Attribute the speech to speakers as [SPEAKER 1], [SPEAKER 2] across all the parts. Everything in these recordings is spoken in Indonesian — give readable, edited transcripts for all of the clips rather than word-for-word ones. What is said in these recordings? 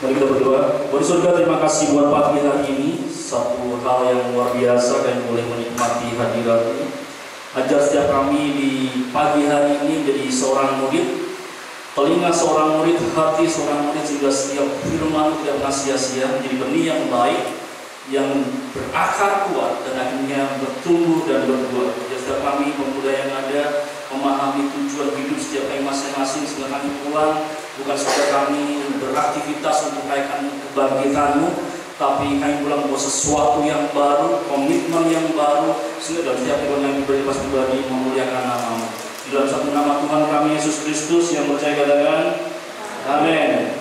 [SPEAKER 1] Mari kita berdoa. Bapa di surga, terima kasih buat pagi hari ini. Satu hal yang luar biasa dan boleh menikmati hadirat-Mu. Ajar setiap kami di pagi hari ini menjadi seorang murid, telinga seorang murid, hati seorang murid, sehingga setiap firman tidak pernah sia-sia, menjadi benih yang baik, yang berakar kuat dan akhirnya bertumbuh dan berbuah. Ajar setiap kami pemuda yang ada memahami tujuan hidup setiap kami masing-masing, sehingga kami pulang bukan saja kami beraktivitas untuk merayakan kebangkitan-Mu, tapi kami pulang membawa sesuatu yang baru, komitmen yang baru, sehingga dalam setiap kehidupan yang beribadah pribadi memuliakan nama-Mu. Di dalam satu nama Tuhan kami Yesus Kristus yang percaya, katakan amin.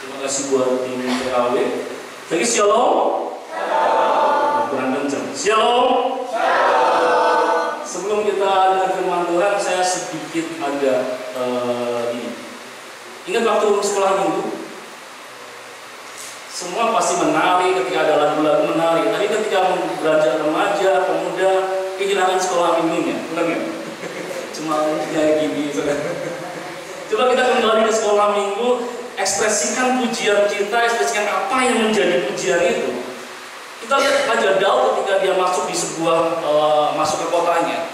[SPEAKER 1] Terima kasih buat tim PAW. Lagi shalom. Kurang kencang. Shalom. Sebelum kita dengar firman Tuhan, saya sedikit agak ini. Ingat waktu sekolah minggu, semua pasti menari ketika ada lagu-lagu menari. Tapi ketika belajar remaja, pemuda, kehilangan sekolah minggunya, benar nggak? Cuma kayak gini. Coba kita kembali ke sekolah minggu, ekspresikan pujian kita, ekspresikan apa yang menjadi pujian itu. Kita lihat Raja Daud ketika dia masuk di sebuah masuk ke kotanya,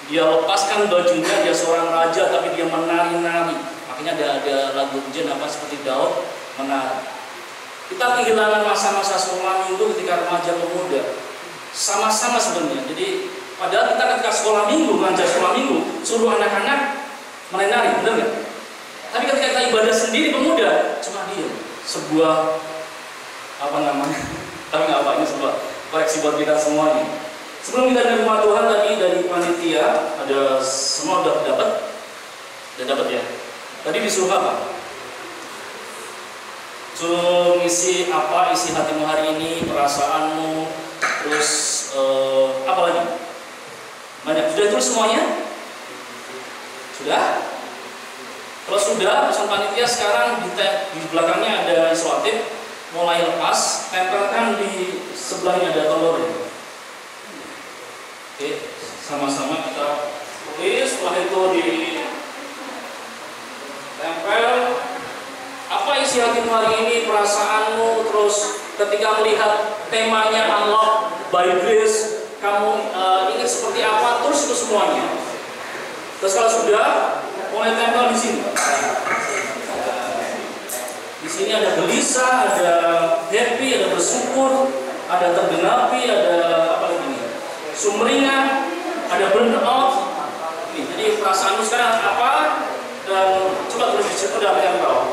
[SPEAKER 1] dia lepaskan bajunya, dia seorang raja tapi dia menari-nari. Makanya ada lagu pujian apa seperti Daud menari. Kita kehilangan masa-masa sekolah minggu ketika remaja pemuda. Sama-sama sebenarnya. Jadi padahal kita ketika sekolah minggu, belajar sekolah minggu, suruh anak-anak menari, benar nggak? Tapi ketika kita ibadah sendiri pemuda, cuma dia sebuah apa namanya? Tapi nggak apa, ini sebuah koreksi buat kita semuanya. Sebelum kita dari rumah Tuhan tadi dari panitia ada semua udah dapat ya. Tadi disuruh apa? Suruh ngisi apa, isi hatimu hari ini, perasaanmu, terus apa lagi? Banyak. Sudah tulis semuanya? Sudah? Kalau sudah, pesan panitia sekarang di belakangnya ada selotip, mulai lepas, tempelkan di sebelahnya ada telurnya. Oke, sama-sama kita tulis, setelah itu di tempel. Apa isi hatimu hari ini, perasaanmu, terus ketika melihat temanya Allah by grace, kamu ingin seperti apa, terus itu semuanya. Terus kalau sudah, mulai tempel di sini. Di sini ada gelisah, ada happy, ada bersyukur, ada tergenapi, ada apa lagi nih? Sumringah, ada burnout. Jadi perasaanmu sekarang apa? Dan coba tulis di situ dan yang bawah.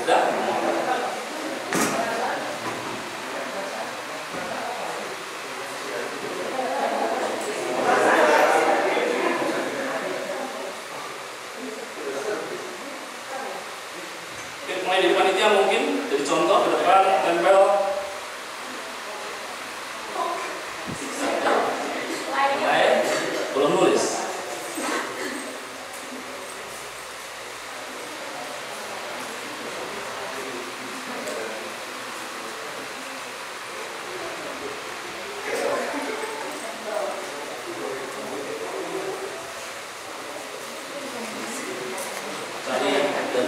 [SPEAKER 1] Sudah? Oke, mulai dari panitia mungkin, jadi contoh ke depan, tempel. Belum nulis.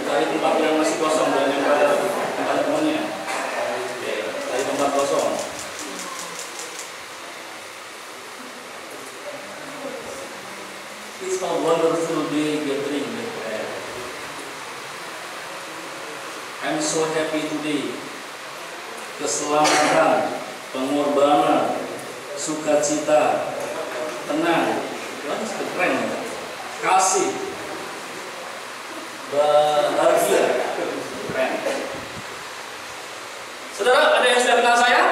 [SPEAKER 1] Cari tempat yang masih kosong dan yang ada tempat temannya. Cari tempat kosong. It's a wonderful day gathering with prayer. I'm so happy today. Keselamatan, pengorbanan, sukacita, tenang, keren, kasih, bahagia, keren. Saudara, ada yang sudah kenal saya?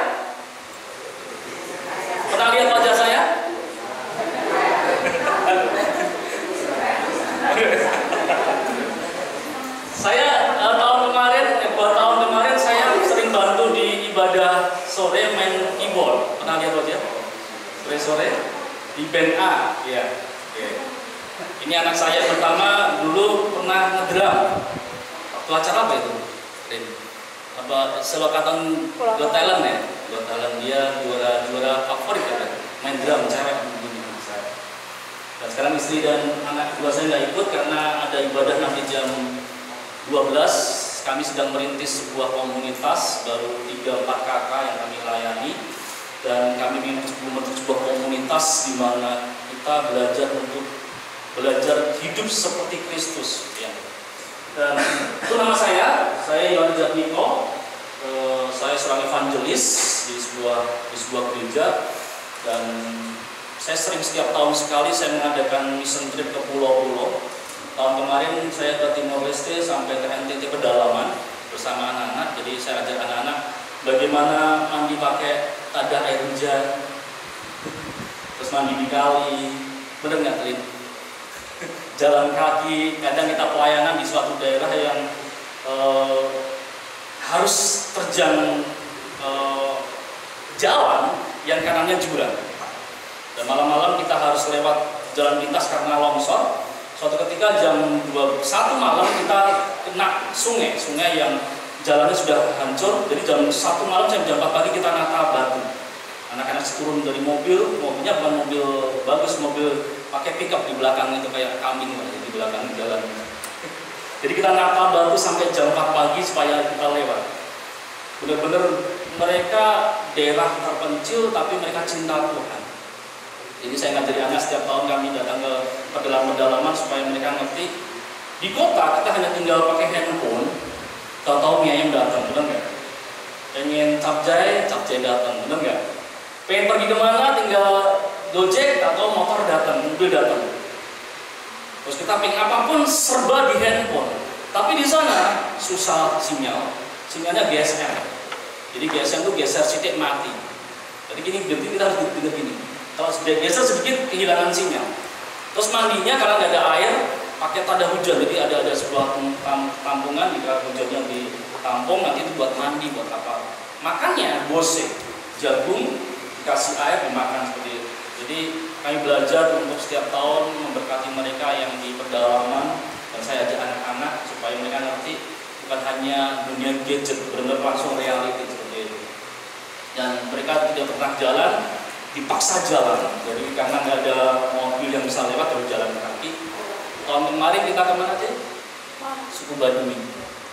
[SPEAKER 1] Pernah lihat wajah saya? Saya tahun kemarin saya sering bantu di ibadah sore main keyboard. Pernah lihat wajah? Sore di band A, ya. Ini anak saya pertama dulu pernah ngedrum. Waktu acara apa itu? Apa Selokatan Got Talent ya? Got Talent, dia juara favorit ya, main drum cewek begini saya. Dan sekarang istri dan anak kedua saya nggak ikut karena ada ibadah nanti jam 12. Kami sedang merintis sebuah komunitas, baru 3-4 kakak yang kami layani. Dan kami ingin membentuk sebuah komunitas di mana kita belajar hidup seperti Kristus. Ya. Dan itu nama saya Yohanes Jatmiko. Saya seorang evangelis di sebuah gereja, dan saya sering setiap tahun sekali saya mengadakan mission trip ke pulau-pulau. Tahun kemarin saya ke Timor Leste sampai ke NTT Pedalaman bersama anak-anak. Jadi saya ajak anak-anak bagaimana mandi pakai tada air hujan, terus mandi di kali, bener nggak Lin? Jalan kaki, kadang kita pelayanan di suatu daerah yang harus terjang jalan yang kanannya jurang, dan malam-malam kita harus lewat jalan lintas karena longsor. Suatu ketika jam 1 malam kita kena sungai yang jalannya sudah hancur. Jadi jam 1 malam sampai jam 4 pagi kita nata batu. Anak-anak turun dari mobilnya bukan mobil bagus, mobil pakai pickup di belakang itu kayak kambing di belakang jalan. Jadi kita nata batu sampai jam 4 pagi supaya kita lewat. Benar-benar mereka daerah terpencil tapi mereka cinta Tuhan. Jadi saya ngajari anak setiap tahun kami datang ke pedalaman-pedalaman supaya mereka ngerti di kota kita hanya tinggal pakai handphone. Tahu-tahu mie ayam datang, benar nggak? Pengen capcay datang, benar nggak? Pengen pergi kemana tinggal Gojek atau motor datang, mobil datang. Terus kita pengen apapun serba di handphone. Tapi di sana susah sinyalnya GSM. Jadi GSM itu geser sidik mati. Jadi gini, berarti kita harus dengar gini. Kalau geser sedikit kehilangan sinyal. Terus mandinya karena nggak ada air, pakai tada hujan. Jadi ada sebuah tampungan di hujannya ditampung, nanti itu buat mandi, buat apa. Makannya bose, jagung dikasih air dimakan seperti itu. Jadi kami belajar untuk setiap tahun memberkati mereka yang di pedalaman, dan saya ajak anak-anak supaya mereka ngerti bukan hanya dunia gadget, benar-benar langsung reality seperti itu. Dan mereka tidak pernah jalan, dipaksa jalan. Jadi karena nggak ada mobil yang bisa lewat, harus jalan kaki. Tahun kemarin kita kemana aja? Suku Baduy.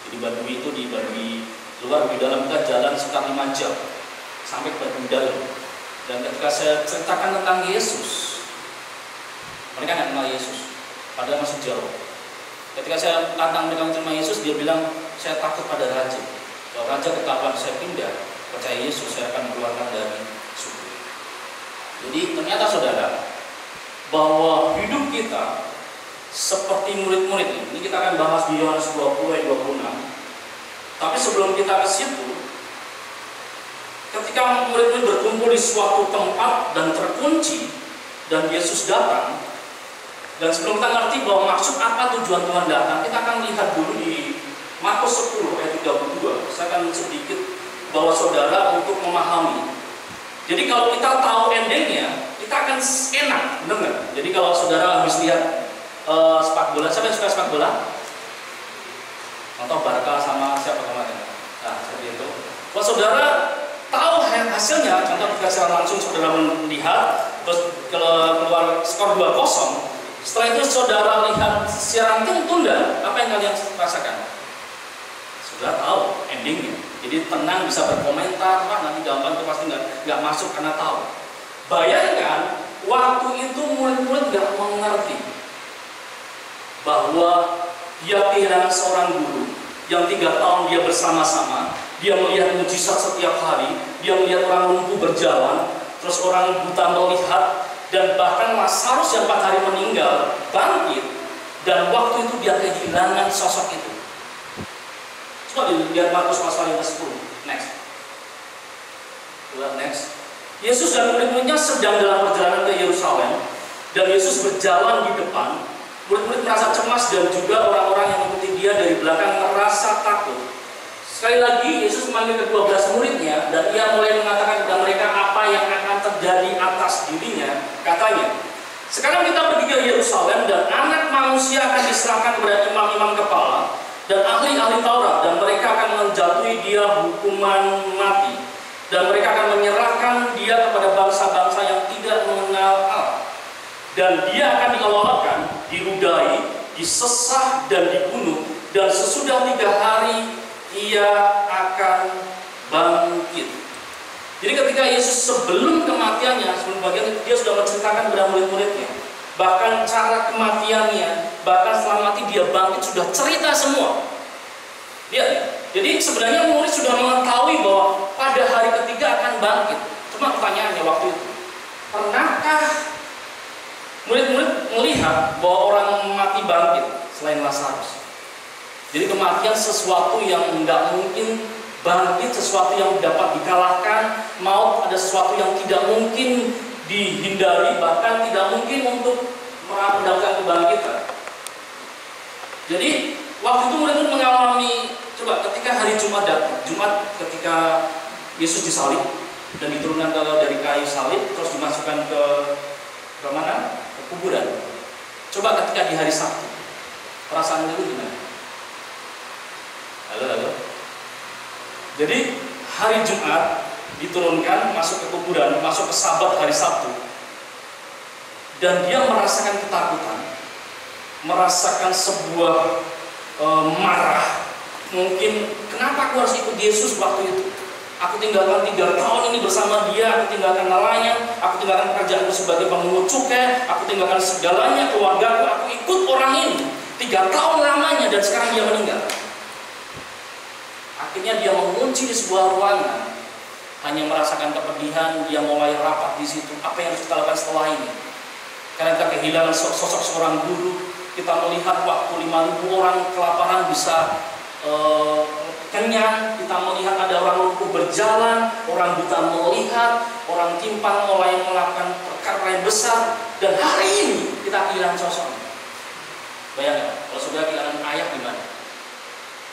[SPEAKER 1] Jadi Baduy itu di Baduy luar, di dalam kita jalan sekitar 5 jam sampai ke Baduy dalam. Dan ketika saya ceritakan tentang Yesus, mereka nggak kenal Yesus, padahal masih jauh. Ketika saya tantang mereka menerima Yesus, dia bilang, saya takut pada raja. Kalau raja ketahuan saya pindah, percaya Yesus, saya akan keluarkan dari suku. Jadi ternyata saudara, bahwa hidup kita seperti murid-murid ini kita akan bahas di Yohanes 20 ayat 26. Tapi sebelum kita ke situ, ketika murid-murid berkumpul di suatu tempat dan terkunci dan Yesus datang, dan sebelum kita ngerti bahwa maksud apa tujuan Tuhan datang, kita akan lihat dulu di Markus 10 ayat 32. Saya akan sedikit bawa saudara untuk memahami. Jadi kalau kita tahu endingnya, kita akan enak, benar nggak? Jadi kalau saudara habis lihat sepak bola, siapa yang suka sepak bola? Atau Barca sama siapa kemarin? Nah, seperti itu. Kalau saudara tahu hasilnya, contoh ketika secara langsung saudara melihat, terus keluar skor 2-0, setelah itu saudara lihat siaran tunda, apa yang kalian rasakan? Saudara tahu endingnya. Jadi tenang, bisa berkomentar, nanti jawaban itu pasti nggak masuk karena tahu. Bayangkan waktu itu murid-murid nggak mengerti bahwa dia kehilangan seorang guru yang 3 tahun dia bersama-sama, dia melihat mujizat setiap hari, dia melihat orang lumpuh berjalan, terus orang buta melihat, dan bahkan Lazarus yang 4 hari meninggal bangkit, dan waktu itu dia kehilangan sosok itu. Coba dilihat Markus pasal 10. Next. Yesus dan murid-muridnya sedang dalam perjalanan ke Yerusalem, dan Yesus berjalan di depan. Murid-murid merasa cemas, dan juga orang-orang yang mengikuti dia dari belakang merasa takut. Sekali lagi Yesus memanggil ke-12 muridnya, dan ia mulai mengatakan kepada mereka apa yang akan terjadi atas dirinya. Katanya, sekarang kita pergi ke Yerusalem, dan Anak Manusia akan diserahkan kepada imam-imam kepala dan ahli-ahli Taurat, dan mereka akan menjatuhi dia hukuman mati, dan mereka akan menyerahkan dia kepada bangsa-bangsa yang tidak mengenal Allah. dan dia akan diolok-olokkan, diludahi, disesah dan dibunuh, dan sesudah 3 hari ia akan bangkit. Jadi ketika Yesus sebelum kematiannya, sebelum bagian itu, dia sudah menceritakan kepada murid-muridnya, bahkan cara kematiannya, bahkan setelah mati dia bangkit, sudah cerita semua. Lihat ya, jadi sebenarnya murid sudah mengetahui bahwa pada hari ketiga akan bangkit. Cuma pertanyaannya waktu itu, pernahkah murid-murid melihat bahwa orang mati bangkit selain Lazarus? Jadi kematian sesuatu yang tidak mungkin bangkit, sesuatu yang dapat dikalahkan. Maut ada sesuatu yang tidak mungkin dihindari, bahkan tidak mungkin untuk mendapatkan kebangkitan. Jadi waktu itu murid-murid mengalami, coba ketika hari Jumat datang, Jumat ketika Yesus disalib dan diturunkan dari kayu salib, terus dimasukkan ke mana? Ke kuburan. Coba ketika di hari Sabtu, perasaan itu gimana? Halo. Jadi hari Jumat diturunkan, masuk ke kuburan, masuk ke Sabat hari Sabtu, dan dia merasakan ketakutan, merasakan sebuah marah. Mungkin kenapa aku harus ikut Yesus waktu itu? Aku tinggalkan 3 tahun ini bersama dia, aku tinggalkan nelayan, aku tinggalkan pekerjaanku sebagai pemungut cukai, aku tinggalkan segalanya, keluargaku, aku ikut orang ini 3 tahun lamanya, dan sekarang dia meninggal. Akhirnya dia mengunci di sebuah ruangan, hanya merasakan kepedihan. Dia mulai rapat di situ. Apa yang harus kita lakukan setelah ini? Karena kita kehilangan sosok seorang guru. Kita melihat waktu 5.000 orang kelaparan bisa kenyang. Kita melihat ada orang lumpuh berjalan, orang buta melihat, orang timpang mulai melakukan perkara yang besar. Dan hari ini kita kehilangan sosoknya. Bayangkan, kalau sudah kehilangan ayah gimana?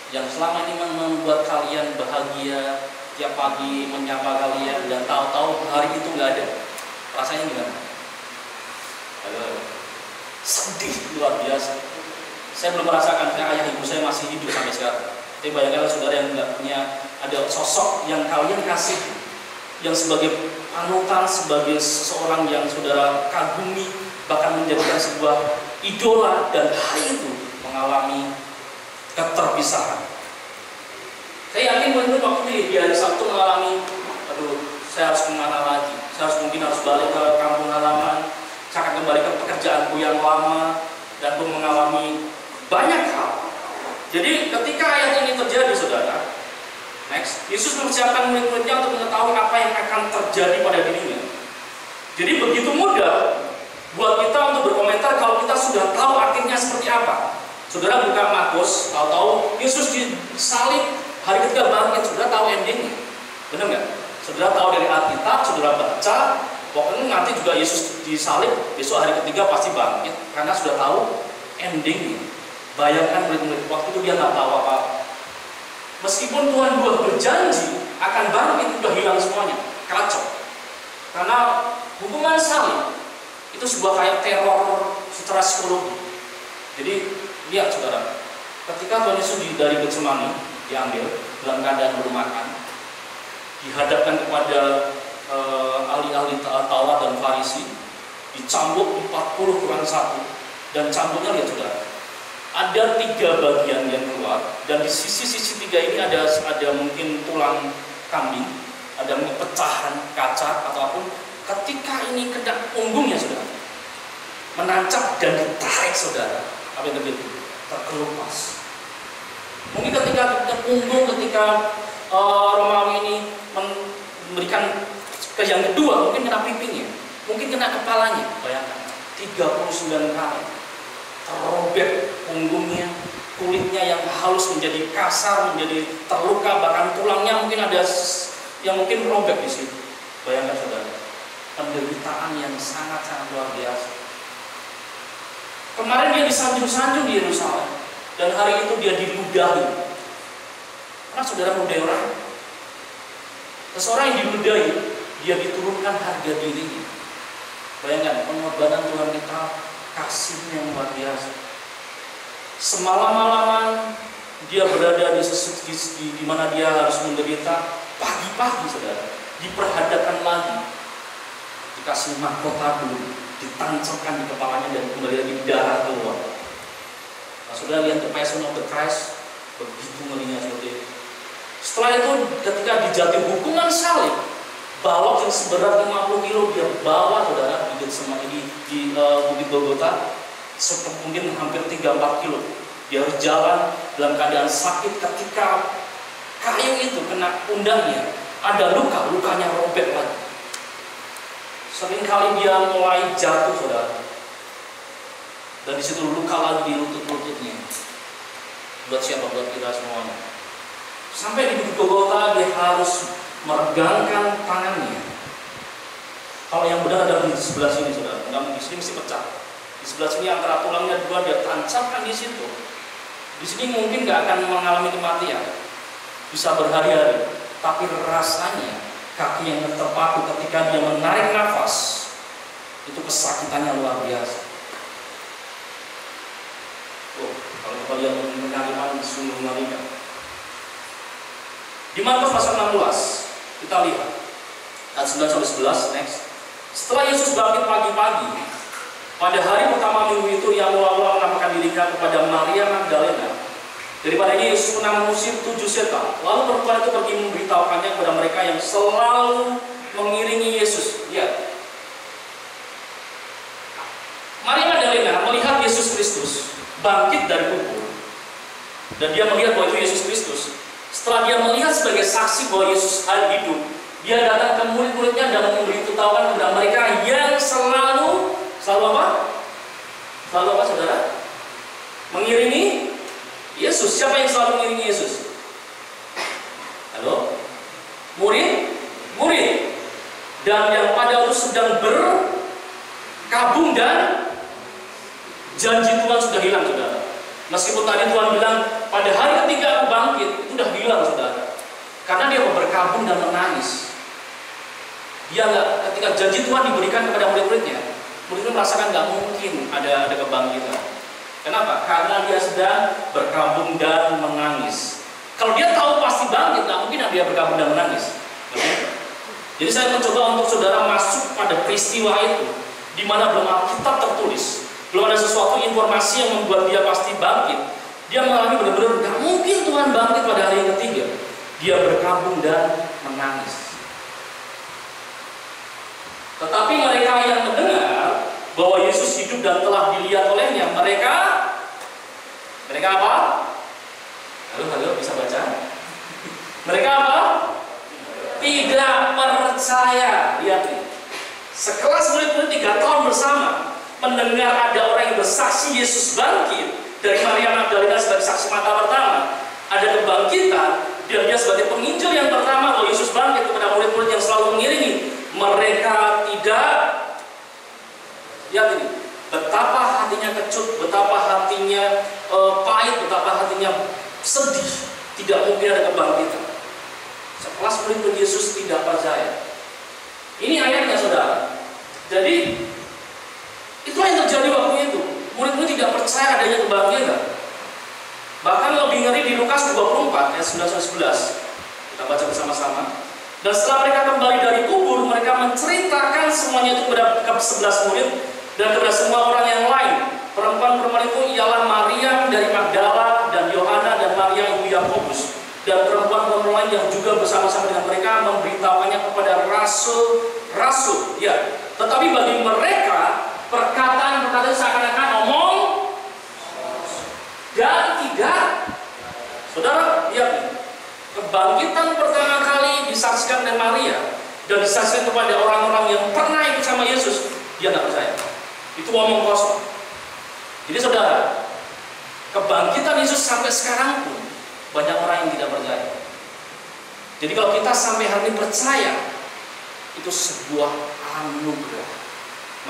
[SPEAKER 1] Yang selama ini membuat kalian bahagia, tiap pagi menyapa kalian, dan tahu-tahu hari itu nggak ada. Rasanya gimana? Halo. Sedih luar biasa. Saya belum merasakan, karena ayah ibu saya masih hidup sampai sekarang. Tapi bayangkanlah saudara yang nggak punya ada sosok yang kalian kasih, yang sebagai panutan, sebagai seseorang yang saudara kagumi, bahkan menjadikan sebuah idola, dan hari itu mengalami keterpisahan. Saya yakin mungkin waktu di hari Sabtu mengalami, saya harus kemana lagi? Saya mungkin harus balik ke kampung halaman, saya akan kembali ke pekerjaanku yang lama, dan pun mengalami banyak hal. Jadi ketika ayat ini terjadi, saudara, next, Yesus mempersiapkan murid-muridnya untuk mengetahui apa yang akan terjadi pada dirinya. Jadi begitu mudah buat kita untuk berkomentar kalau kita sudah tahu akhirnya seperti apa. Saudara buka Markus, tahu Yesus disalib, hari ketiga bangkit, saudara tahu endingnya, benar nggak? Saudara tahu dari Alkitab, saudara baca, pokoknya nanti juga Yesus disalib, besok hari ketiga pasti bangkit, karena sudah tahu endingnya. Bayangkan murid-murid waktu itu dia nggak tahu apa. Meskipun Tuhan sudah berjanji akan bangkit, sudah hilang semuanya, kacau. Karena hukuman salib itu sebuah kayak teror secara psikologi. Jadi lihat saudara, ketika Tuhan Yesus dari Getsemani diambil dalam keadaan belum makan, dihadapkan kepada ahli-ahli Taurat dan Farisi, dicambuk 40 kurang 1, dan cambuknya lihat saudara, ada 3 bagian yang keluar, dan di sisi-sisi 3 ini ada mungkin tulang kambing, ada mungkin pecahan kaca ataupun. Ketika ini kena punggungnya saudara, menancap dan ditarik saudara, apa yang terjadi? Terkelupas. Mungkin ketika punggung, ketika Romawi ini memberikan ke yang kedua, mungkin kena pipinya, mungkin kena kepalanya. Bayangkan 39 kali terobek punggungnya, kulitnya yang halus menjadi kasar, menjadi terluka, bahkan tulangnya mungkin ada yang mungkin robek di situ. Bayangkan saudara, penderitaan yang sangat-sangat luar biasa. Kemarin dia disanjung-sanjung di Yerusalem, dan hari itu dia diludahi. Pernah saudara meludahi orang? Seseorang yang diludahi, dia diturunkan harga dirinya. Bayangkan pengorbanan Tuhan kita, kasihnya yang luar biasa. Semalam-malaman dia berada di mana dia harus menderita. Pagi-pagi saudara diperhadapkan lagi. dikasih mahkota dulu, ditancapkan di kepalanya dan kembali lagi darah keluar. Nah, sudah lihat the Passion of the Christ, begitu ngerinya seperti itu. Setelah itu ketika dijatuhi hukuman salib, balok yang seberat 50 kilo dia bawa saudara di Getsemani di Bukit Golgota, mungkin hampir 3-4 kilo. Dia harus jalan dalam keadaan sakit ketika kayu itu kena pundaknya, ada luka, lukanya robek lagi. Seringkali dia mulai jatuh saudara, dan di situ luka lagi di lutut-lututnya. Buat siapa? Buat kita semuanya. Sampai di Bukit Golgota dia harus meregangkan tangannya. Kalau yang benar ada di sebelah sini saudara, nggak di sini mesti pecah. Di sebelah sini antara tulangnya dua dia tancapkan di situ. Di sini mungkin nggak akan mengalami kematian, bisa berhari-hari, tapi rasanya kaki yang terpaku ketika dia menarik nafas itu kesakitannya luar biasa. Oh, kalau kalian mendengar sungguh mengerikan. Di Markus pasal 16 kita lihat ayat 9-11 next. Setelah Yesus bangkit pagi-pagi pada hari pertama minggu itu, ia mula-mula menampakkan dirinya kepada Maria Magdalena. Daripada ini Yesus pernah mengusir 7 setan. Lalu perempuan itu pergi memberitahukannya kepada mereka yang selalu mengiringi Yesus. Lihat, Maria Magdalena melihat Yesus Kristus bangkit dari kubur, dan dia melihat bahwa itu Yesus Kristus. Setelah dia melihat sebagai saksi bahwa Yesus hidup, dia datang ke murid-muridnya dan memberitahukan kepada mereka yang selalu apa? Selalu apa saudara? Mengiringi Yesus. Siapa yang selalu mengiringi Yesus? Halo? Murid. Dan yang pada waktu sedang berkabung dan janji Tuhan sudah hilang saudara. Meskipun tadi Tuhan bilang pada hari ketiga aku bangkit, itu sudah hilang saudara. Karena dia berkabung dan menangis. Dia nggak, ketika janji Tuhan diberikan kepada murid-muridnya, murid-murid merasakan nggak mungkin ada kebangkitan. Kenapa? Karena dia sedang berkabung dan menangis. Kalau dia tahu pasti bangkit, nggak mungkin dia berkabung dan menangis. Jadi saya mencoba untuk saudara masuk pada peristiwa itu, di mana belum Alkitab tertulis, belum ada sesuatu informasi yang membuat dia pasti bangkit. Dia mengalami benar-benar nggak mungkin Tuhan bangkit pada hari yang ketiga. Dia berkabung dan menangis. Tetapi mereka yang mendengar bahwa Yesus hidup dan telah dilihat olehnya, mereka apa? Halo, bisa baca? Mereka apa? Tidak percaya. Lihat nih, sekelas murid-murid 3 tahun bersama mendengar ada orang yang bersaksi Yesus bangkit, dari Maria Magdalena sebagai saksi mata pertama, ada kebangkitan, dan dia sebagai penginjil yang pertama bahwa Yesus bangkit kepada murid-murid yang selalu mengiringi. Mereka tidak. Lihat ini, betapa hatinya kecut, betapa hatinya pahit, betapa hatinya sedih. Tidak mungkin ada kebangkitan. Sekelas murid Yesus tidak percaya. Ini ayatnya saudara. Jadi itulah yang terjadi waktu itu. Murid-murid tidak percaya adanya kebangkitan. Bahkan lebih ngeri di Lukas 24 ayat 9-11. Kita baca bersama-sama. Dan setelah mereka kembali dari kubur, mereka menceritakan semuanya itu kepada 11 murid dan kepada semua orang yang lain. Perempuan-perempuan itu ialah Maria dari Magdala dan Yohana dan Maria ibu Yakobus, dan perempuan-perempuan lain yang juga bersama-sama dengan mereka memberitahukannya kepada rasul-rasul. Ya, tetapi bagi mereka perkataan-perkataan seakan-akan omong dan tidak. Saudara, lihat nih. Kebangkitan pertama kali disaksikan oleh Maria dan disaksikan kepada orang-orang yang pernah ikut sama Yesus, dia tidak percaya. Itu omong kosong. Jadi saudara, kebangkitan Yesus sampai sekarang pun banyak orang yang tidak percaya. Jadi kalau kita sampai hari ini percaya, itu sebuah anugerah.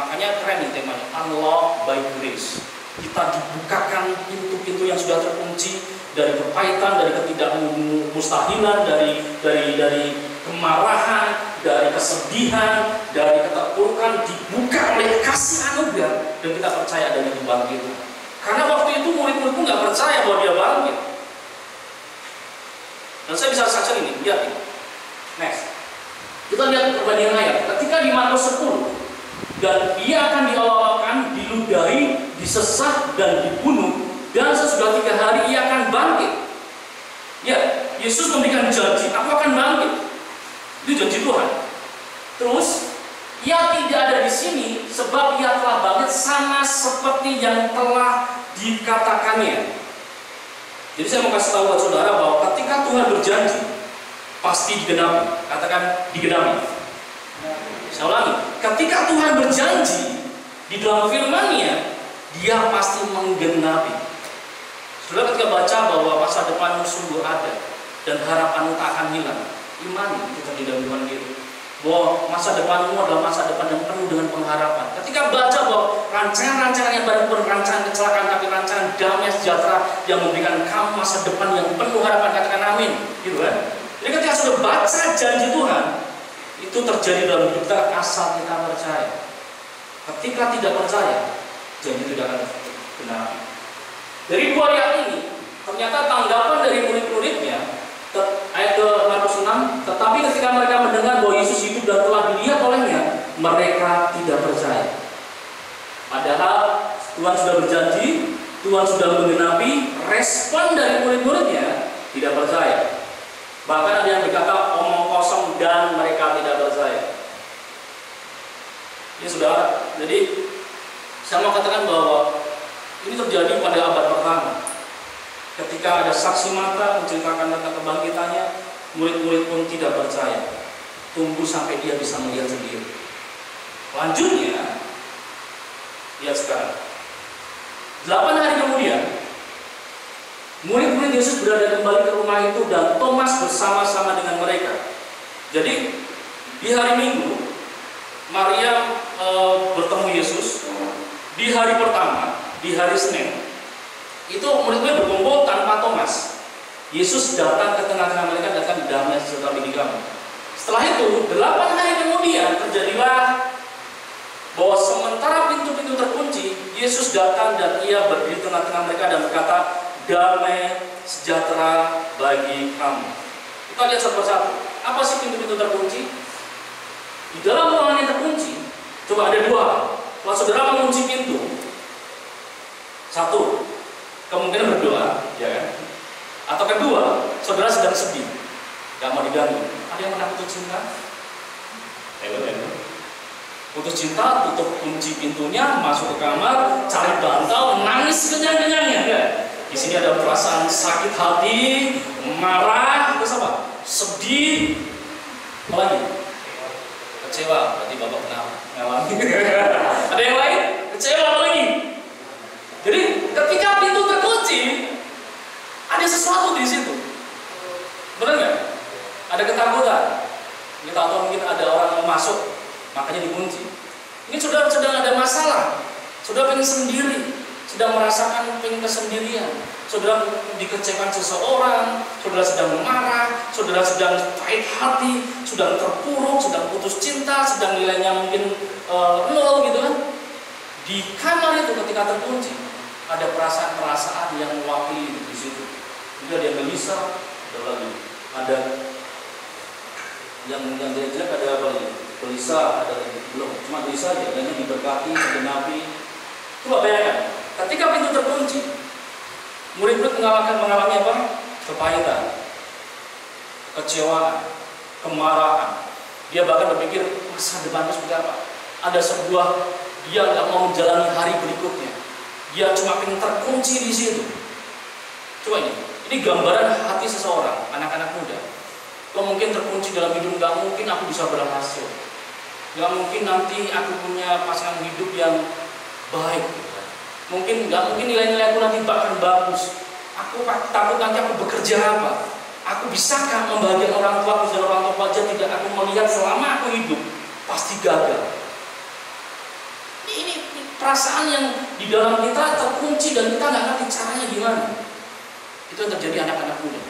[SPEAKER 1] Makanya keren nih temanya, Unlocked by Grace. Kita dibukakan pintu-pintu yang sudah terkunci, dari kepahitan, dari ketidakmustahilan, dari kemarahan, dari kesedihan, dari keterpurukan, dibuka oleh kasih anugerah, dan kita percaya adanya kebangkitan. Karena waktu itu murid-muridku nggak percaya bahwa dia bangkit. Dan saya bisa saksikan ini, lihat ini. Next, kita lihat perbandingan ayat. Ketika di Markus 10 disesat dan dibunuh, dan sesudah 3 hari ia akan bangkit. Ya, Yesus memberikan janji, aku akan bangkit. Itu janji Tuhan. Terus, ia tidak ada di sini sebab ia telah bangkit sama seperti yang telah dikatakannya. Jadi saya mau kasih tahu buat saudara bahwa ketika Tuhan berjanji, pasti digenapi. Katakan digenapi. Saya ulangi, ketika Tuhan berjanji di dalam firman-Nya, Dia pasti menggenapi. Saudara ketika baca bahwa masa depanmu sungguh ada dan harapanmu tak akan hilang, imani kita di dalam Tuhan diri bahwa masa depanmu adalah masa depan yang penuh dengan pengharapan. Ketika baca bahwa rancangan-rancangan yang baru bukan rancangan kecelakaan, tapi rancangan damai sejahtera yang memberikan kamu masa depan yang penuh harapan, katakan amin, gitu kan? Jadi ketika sudah baca janji Tuhan, itu terjadi dalam hidup kita asal kita percaya. Ketika tidak percaya, janji tidak akan benar. Dari 2 ayat ini, ternyata tanggapan dari murid-muridnya, ayat ke-46, tetapi ketika mereka mendengar bahwa Yesus hidup dan telah dilihat olehnya, mereka tidak percaya. Padahal Tuhan sudah berjanji, Tuhan sudah menggenapi, respon dari murid-muridnya tidak percaya. Bahkan ada yang berkata omong kosong dan mereka tidak percaya. Ya saudara, jadi saya mau katakan bahwa ini terjadi pada abad pertama. Ketika ada saksi mata menceritakan tentang kebangkitannya, murid-murid pun tidak percaya. Tunggu sampai dia bisa melihat sendiri. Lanjutnya, lihat sekarang. 8 hari kemudian, murid-murid Yesus berada kembali ke rumah itu dan Thomas bersama-sama dengan mereka. Jadi di hari Minggu, Maria bertemu Yesus. Di hari pertama, di hari Senin, itu murid-murid berkumpul tanpa Thomas. Yesus datang ke tengah-tengah mereka, datang damai sejahtera bagi kamu. Setelah itu, 8 hari kemudian terjadilah bahwa sementara pintu-pintu terkunci, Yesus datang dan ia berdiri di tengah-tengah mereka dan berkata, damai sejahtera bagi kamu. Kita lihat satu persatu. Apa sih pintu-pintu terkunci? Di dalam ruangan yang terkunci, coba ada 2. Kalau saudara mengunci pintu, 1, kemungkinan berdoa, ya kan? Atau kedua, saudara sedang sedih, gak mau diganggu. Ada yang pernah putus cinta? Putus cinta, tutup kunci pintunya, masuk ke kamar, cari bantal, nangis kenyang-kenyangnya, ya? Di sini ada perasaan sakit hati, marah, terus apa? Sedih, apa lagi? Kecewa, berarti bapak pernah ngalami. Ada yang lain? Kecewa lagi. Jadi ketika pintu terkunci, ada sesuatu di situ. Benar nggak? Ada ketakutan. Kita tahu mungkin ada orang mau masuk, makanya dikunci. Ini sudah sedang ada masalah. Sudah pengen sendiri, sedang merasakan pengen kesendirian. Saudara dikecewakan seseorang, saudara sedang marah, saudara sedang pahit hati, sedang terpuruk, sedang putus cinta, sedang nilainya mungkin 0 gitu kan. Di kamar itu ketika terkunci, ada perasaan-perasaan yang mewakili di situ. Jadi ada yang gelisah, ada yang jelek, ada apa lagi? Gelisah, ada lagi belum. Cuma gelisah aja, dan yang diberkati, digenapi. Coba bayangkan, ketika pintu terkunci, murid-murid mengalami apa? Kepahitan, kecewaan, kemarahan. Dia bahkan berpikir masa depannya seperti apa? Ada sebuah dia nggak mau menjalani hari berikutnya. Dia cuma pengen terkunci di situ. Coba ini gambaran hati seseorang, anak-anak muda. Kalau mungkin terkunci dalam hidup, nggak mungkin aku bisa berhasil. Nggak mungkin nanti aku punya pasangan hidup yang baik. Mungkin nggak mungkin nilai-nilai aku nanti bahkan bagus. Aku takut nanti aku bekerja apa? Aku bisakah membahagiakan orang tua dan orang tua aja tidak aku melihat selama aku hidup pasti gagal. Ini perasaan yang di dalam kita terkunci dan kita nggak ngerti caranya gimana. Itu yang terjadi anak-anak muda.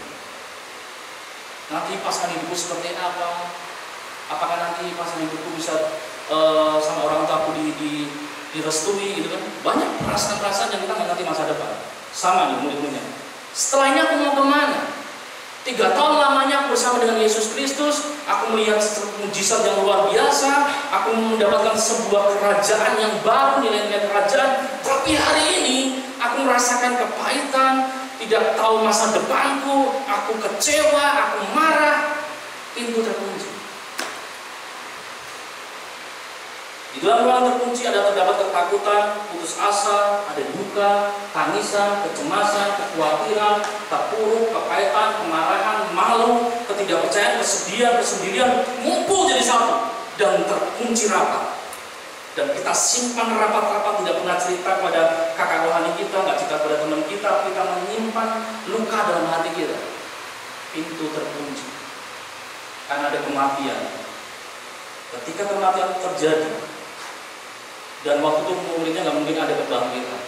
[SPEAKER 1] Nanti pasangan hidupku seperti apa? Apakah nanti pasangan hidupku bisa sama orang tuaku direstui gitu kan? Banyak perasaan-perasaan yang kita nggak ngerti masa depan. Sama nih murid-muridnya. Setelah ini aku mau kemana? 3 tahun lamanya aku bersama dengan Yesus Kristus, aku melihat mujizat yang luar biasa, aku mendapatkan sebuah kerajaan yang baru, nilai-nilai kerajaan. Tapi hari ini aku merasakan kepahitan, tidak tahu masa depanku, aku kecewa, aku marah, pintu terkunci. Di dalam ruangan terkunci terdapat ketakutan, putus asa, ada duka, tangisan, kecemasan, kekhawatiran, terpuruk, kepahitan, kemarahan, malu, ketidakpercayaan, kesedihan, kesendirian, ngumpul jadi satu dan terkunci rapat. Dan kita simpan rapat-rapat, tidak pernah cerita pada kakak rohani kita, nggak cerita pada teman kita menyimpan luka dalam hati kita. Pintu terkunci karena ada kematian. Ketika kematian terjadi, dan waktu itu mulainya nggak mungkin ada kebangkitan.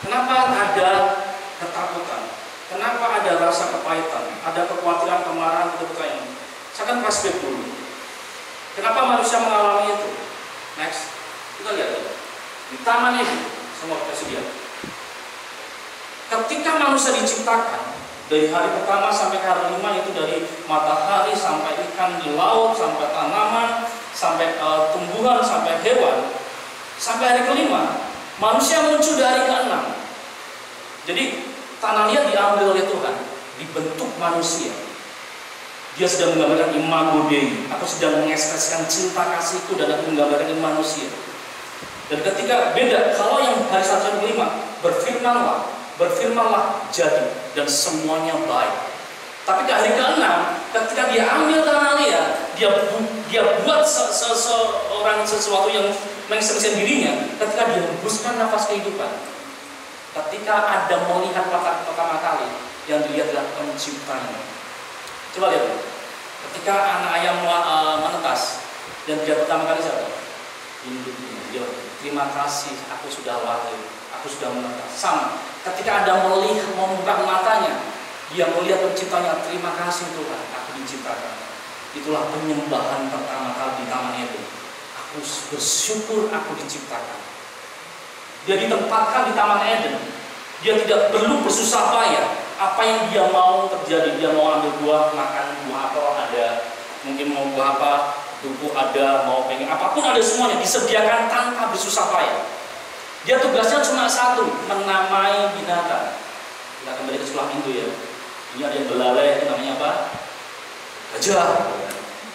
[SPEAKER 1] Kenapa ada ketakutan? Kenapa ada rasa kepahitan? Ada kekhawatiran, kemarahan, ketidakpercayaan? Saya akan flashback dulu. Kenapa manusia mengalami itu? Next, kita lihat ya. Di taman ini, semua kasih lihat. Ketika manusia diciptakan, dari hari pertama sampai hari 5 itu dari matahari sampai ikan di laut, sampai tanaman, sampai tumbuhan, sampai hewan. Sampai hari kelima, manusia muncul di hari ke-6. Jadi tanah liat diambil oleh Tuhan, dibentuk manusia. Dia sedang menggambarkan imago Dei. Aku sedang mengekspresikan cinta kasihku dan aku menggambarkan manusia. Dan ketika beda, kalau yang hari 1 sampai 5 berfirmanlah jadi, dan semuanya baik. Tapi di hari ke-6, ketika dia ambil tanah liat, dia buat sesuatu yang mengekspresikan dirinya. Ketika dia hembuskan nafas kehidupan, ketika Adam melihat pertama kali, yang dilihat adalah penciptanya. Coba lihat, ketika anak ayam menetas, dan dia pertama kali siapa? Induknya. Terima kasih, aku sudah lahir, aku sudah menetas. Sama. Ketika Adam melihat, membuka matanya, dia melihat penciptanya. Terima kasih Tuhan, aku diciptakan. Itulah penyembahan pertama kali di Taman Eden. Aku bersyukur aku diciptakan. Dia ditempatkan di Taman Eden. Dia tidak perlu bersusah payah. Apa yang dia mau terjadi, dia mau ambil buah, makan buah apa ada, mungkin mau buah apa, duku ada, mau pengen apapun ada, semuanya disediakan tanpa bersusah payah. Dia tugasnya cuma satu, menamai binatang. Kita kembali ke sekolah Hindu ya. Ini ada yang belalai, namanya apa? Gajah.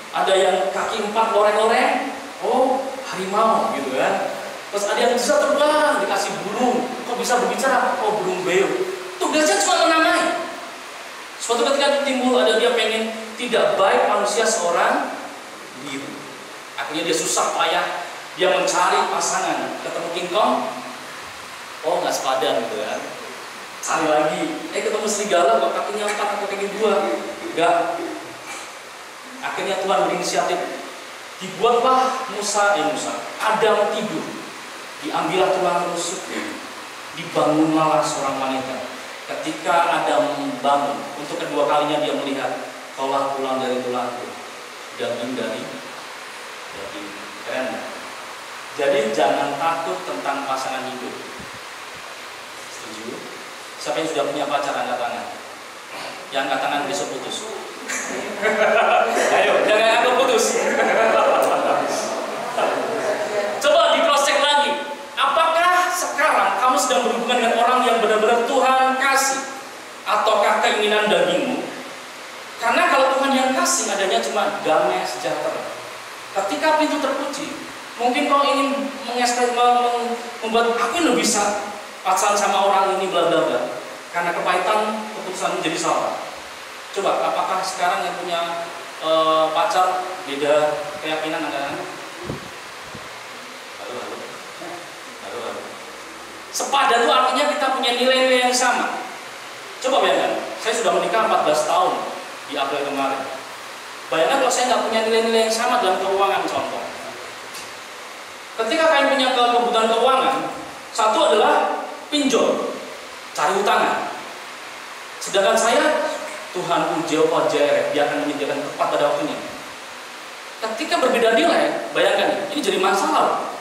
[SPEAKER 1] Ada yang kaki 4 loreng-loreng, oh harimau gitu kan. Terus ada yang bisa terbang, dikasih burung, kok bisa berbicara, oh burung beo. Tugasnya cuma menamai. Suatu ketika timbul ada dia pengen, tidak baik manusia seorang diri. Akhirnya dia susah payah, dia mencari pasangan, ketemu King Kong, oh nggak sepadan gitu kan. Cari lagi, ketemu serigala kok kakinya 4 atau kaki 2, enggak. Akhirnya Tuhan berinisiatif, dibuatlah Adam tidur, diambillah tulang rusuknya, dibangunlah seorang wanita. Ketika Adam bangun, untuk kedua kalinya dia melihat, kaulah tulang dari tulangku, daging dari daging. Keren. Jadi jangan takut tentang pasangan hidup. Setuju? Siapa yang sudah punya pacar angkat tangan? Yang angkat tangan besok putus. Ayo, jangan angkat putus. Coba di cross check lagi. Apakah sekarang kamu sedang berhubungan dengan orang yang benar-benar Tuhan kasih, ataukah keinginan dagingmu? Karena kalau Tuhan yang kasih, adanya cuma damai sejahtera. Ketika pintu terkunci, mungkin kau ingin membuat aku ini bisa pacaran sama orang ini bla bla bla. Karena kepahitan keputusan menjadi salah. Coba, apakah sekarang yang punya pacar beda keyakinan Anda? Halo. Sepadan itu artinya kita punya nilai-nilai yang sama. Coba bayangkan, saya sudah menikah 14 tahun di April kemarin. Bayangkan kalau saya nggak punya nilai-nilai yang sama dalam keuangan, contoh. Ketika kalian punya kebutuhan keuangan, satu adalah pinjol, cari utangan. Sedangkan saya, Tuhan Jehovah Jireh, dia akan menyediakan tepat pada waktunya. Ketika berbeda nilai, bayangkan ini jadi masalah.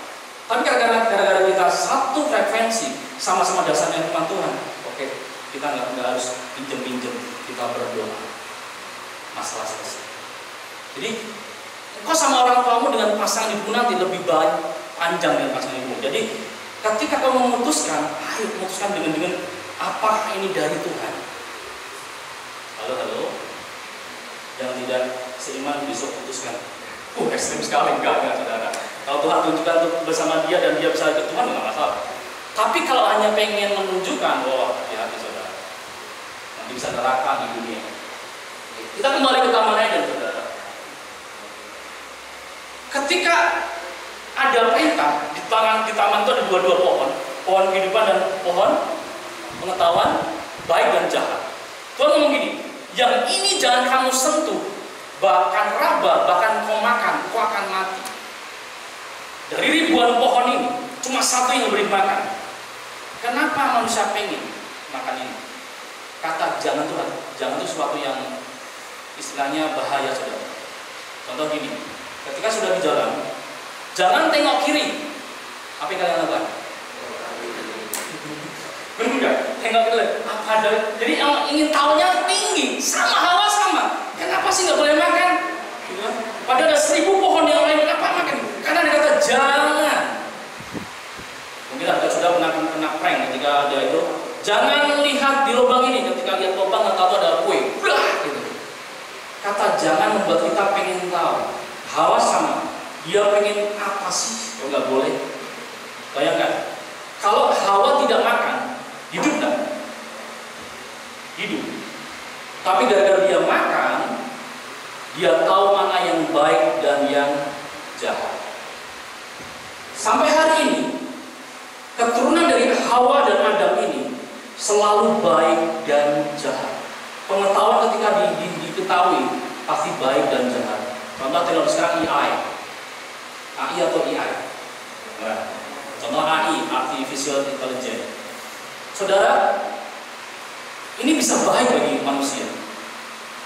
[SPEAKER 1] Tapi gara-gara kita satu frekuensi, sama-sama dasarnya firman Tuhan, oke kita nggak harus pinjem-pinjem, kita berdoa, masalah selesai. Jadi engkau sama orang tuamu dengan pasangan hidup nanti lebih baik panjang dengan pasangan hidup. Jadi ketika kau memutuskan, ayo memutuskan dengan apa ini dari Tuhan. Halo, jangan tidak seiman besok putuskan. Ekstrim sekali, enggak saudara. Kalau Tuhan tunjukkan untuk bersama dia dan dia bisa ikut Tuhan, nggak masalah. Tapi kalau hanya pengen menunjukkan, hati-hati saudara, nanti bisa neraka di dunia. Kita kembali ke Taman Eden, saudara. Ketika ada perintah di taman itu ada dua pohon, pohon kehidupan dan pohon pengetahuan baik dan jahat. Tuhan ngomong gini, yang ini jangan kamu sentuh, bahkan raba, bahkan kau makan, kau akan mati. Dari ribuan pohon ini, cuma satu yang beri makan. Kenapa manusia pengen makan ini? Kata jangan Tuhan, jangan itu sesuatu yang istilahnya bahaya, saudara. Contoh gini, ketika sudah di jalan, jangan tengok kiri. Apa yang kalian lakukan? Benar nggak? Tengok kiri. Apa ada? Jadi ingin tahunya tinggi, sama Hawa sama. Kenapa sih nggak boleh makan? Padahal ada 1000 pohon yang lain, kenapa makan? Karena ada kata jangan. Mungkin ada sudah pernah kena prank ketika ada itu. Jangan lihat di lubang ini. Ketika lihat lubang nggak tahu ada kue. Blah, gitu. Kata jangan membuat kita pengen tahu. Hawa sama. Dia pengen apa sih? Kalau nggak boleh. Bayangkan. Kalau Hawa tidak makan, hidup nggak? Hidup. Tapi gara-gara dia makan, dia tahu mana yang baik dan yang jahat. Sampai hari ini, keturunan dari Hawa dan Adam ini selalu baik dan jahat. Pengetahuan ketika diketahui pasti baik dan jahat. Contoh teknologi sekarang AI atau AI. Nah, contoh AI, Artificial Intelligence. Saudara, ini bisa baik bagi manusia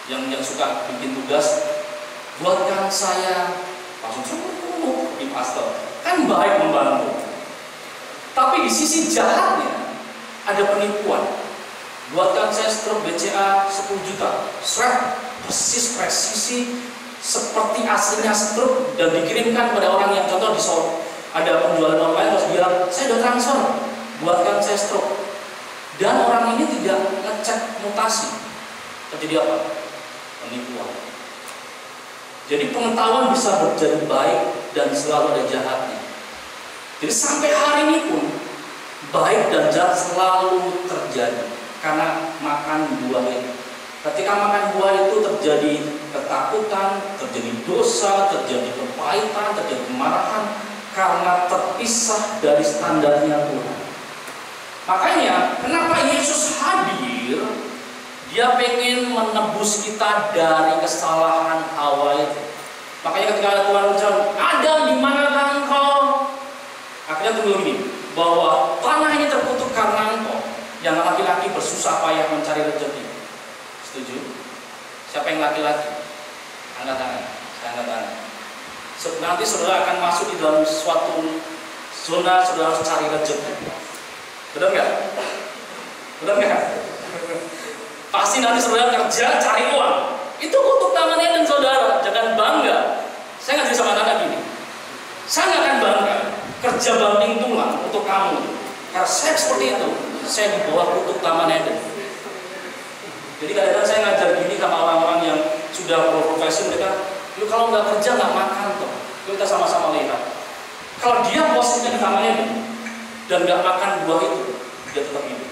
[SPEAKER 1] yang suka bikin tugas, buatkan saya langsung di pastor, kan baik membantu. Tapi di sisi jahatnya ada penipuan. Buatkan saya stroke BCA 10 juta, swab persis presisi seperti aslinya stroke dan dikirimkan pada orang yang contoh di Solo. Ada penjualan online terus bilang saya udah transfer, buatkan saya stroke. Dan orang ini tidak ngecek mutasi. Terjadi apa? Penipuan. Jadi pengetahuan bisa menjadi baik dan selalu ada jahatnya. Jadi sampai hari ini pun baik dan jahat selalu terjadi karena makan buah itu. Ketika makan buah itu terjadi ketakutan, terjadi dosa, terjadi kepahitan, terjadi kemarahan karena terpisah dari standarnya Tuhan. Makanya kenapa Yesus hadir? Dia pengen menebus kita dari kesalahan Hawa itu. Makanya ketika Tuhan bicara, Adam di manakah engkau? Akhirnya tunggu ini, bahwa tanah ini terkutuk karena engkau. Yang laki-laki bersusah payah mencari rezeki. Setuju? Siapa yang laki-laki? Angkat tangan. Saya angkat tangan. Nanti saudara akan masuk di dalam suatu zona saudara harus cari rezeki. Benar nggak? Benar nggak? Pasti nanti saudara kerja cari uang. Itu kutuk Taman Eden saudara. Jangan bangga. Saya ngasih sama anak gini. Saya nggak akan bangga kerja banting tulang untuk kamu. Karena saya seperti itu. Saya di bawah kutuk Taman Eden. Jadi kadang-kadang saya ngajar gini sama orang-orang yang sudah berprofesi, mereka, yuk kalau nggak kerja nggak makan toh. Yuk kita sama-sama lihat. Kalau dia posisinya di Taman Eden dan nggak makan buah itu, dia tetap hidup.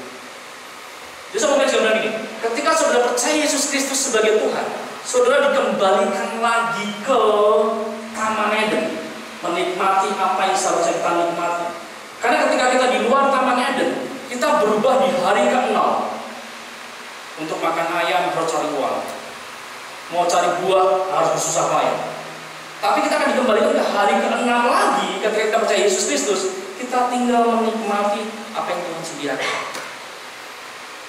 [SPEAKER 1] Jadi saya juga bilang gini, ketika saudara percaya Yesus Kristus sebagai Tuhan, saudara dikembalikan lagi ke Taman Eden, menikmati apa yang seharusnya kita nikmati. Karena ketika kita di luar Taman Eden, kita berubah di hari ke-6. Untuk makan ayam harus cari uang, mau cari buah harus bersusah payah. Tapi kita akan dikembalikan ke hari ke-6 lagi ketika kita percaya Yesus Kristus. Kita tinggal menikmati apa yang Tuhan sediakan.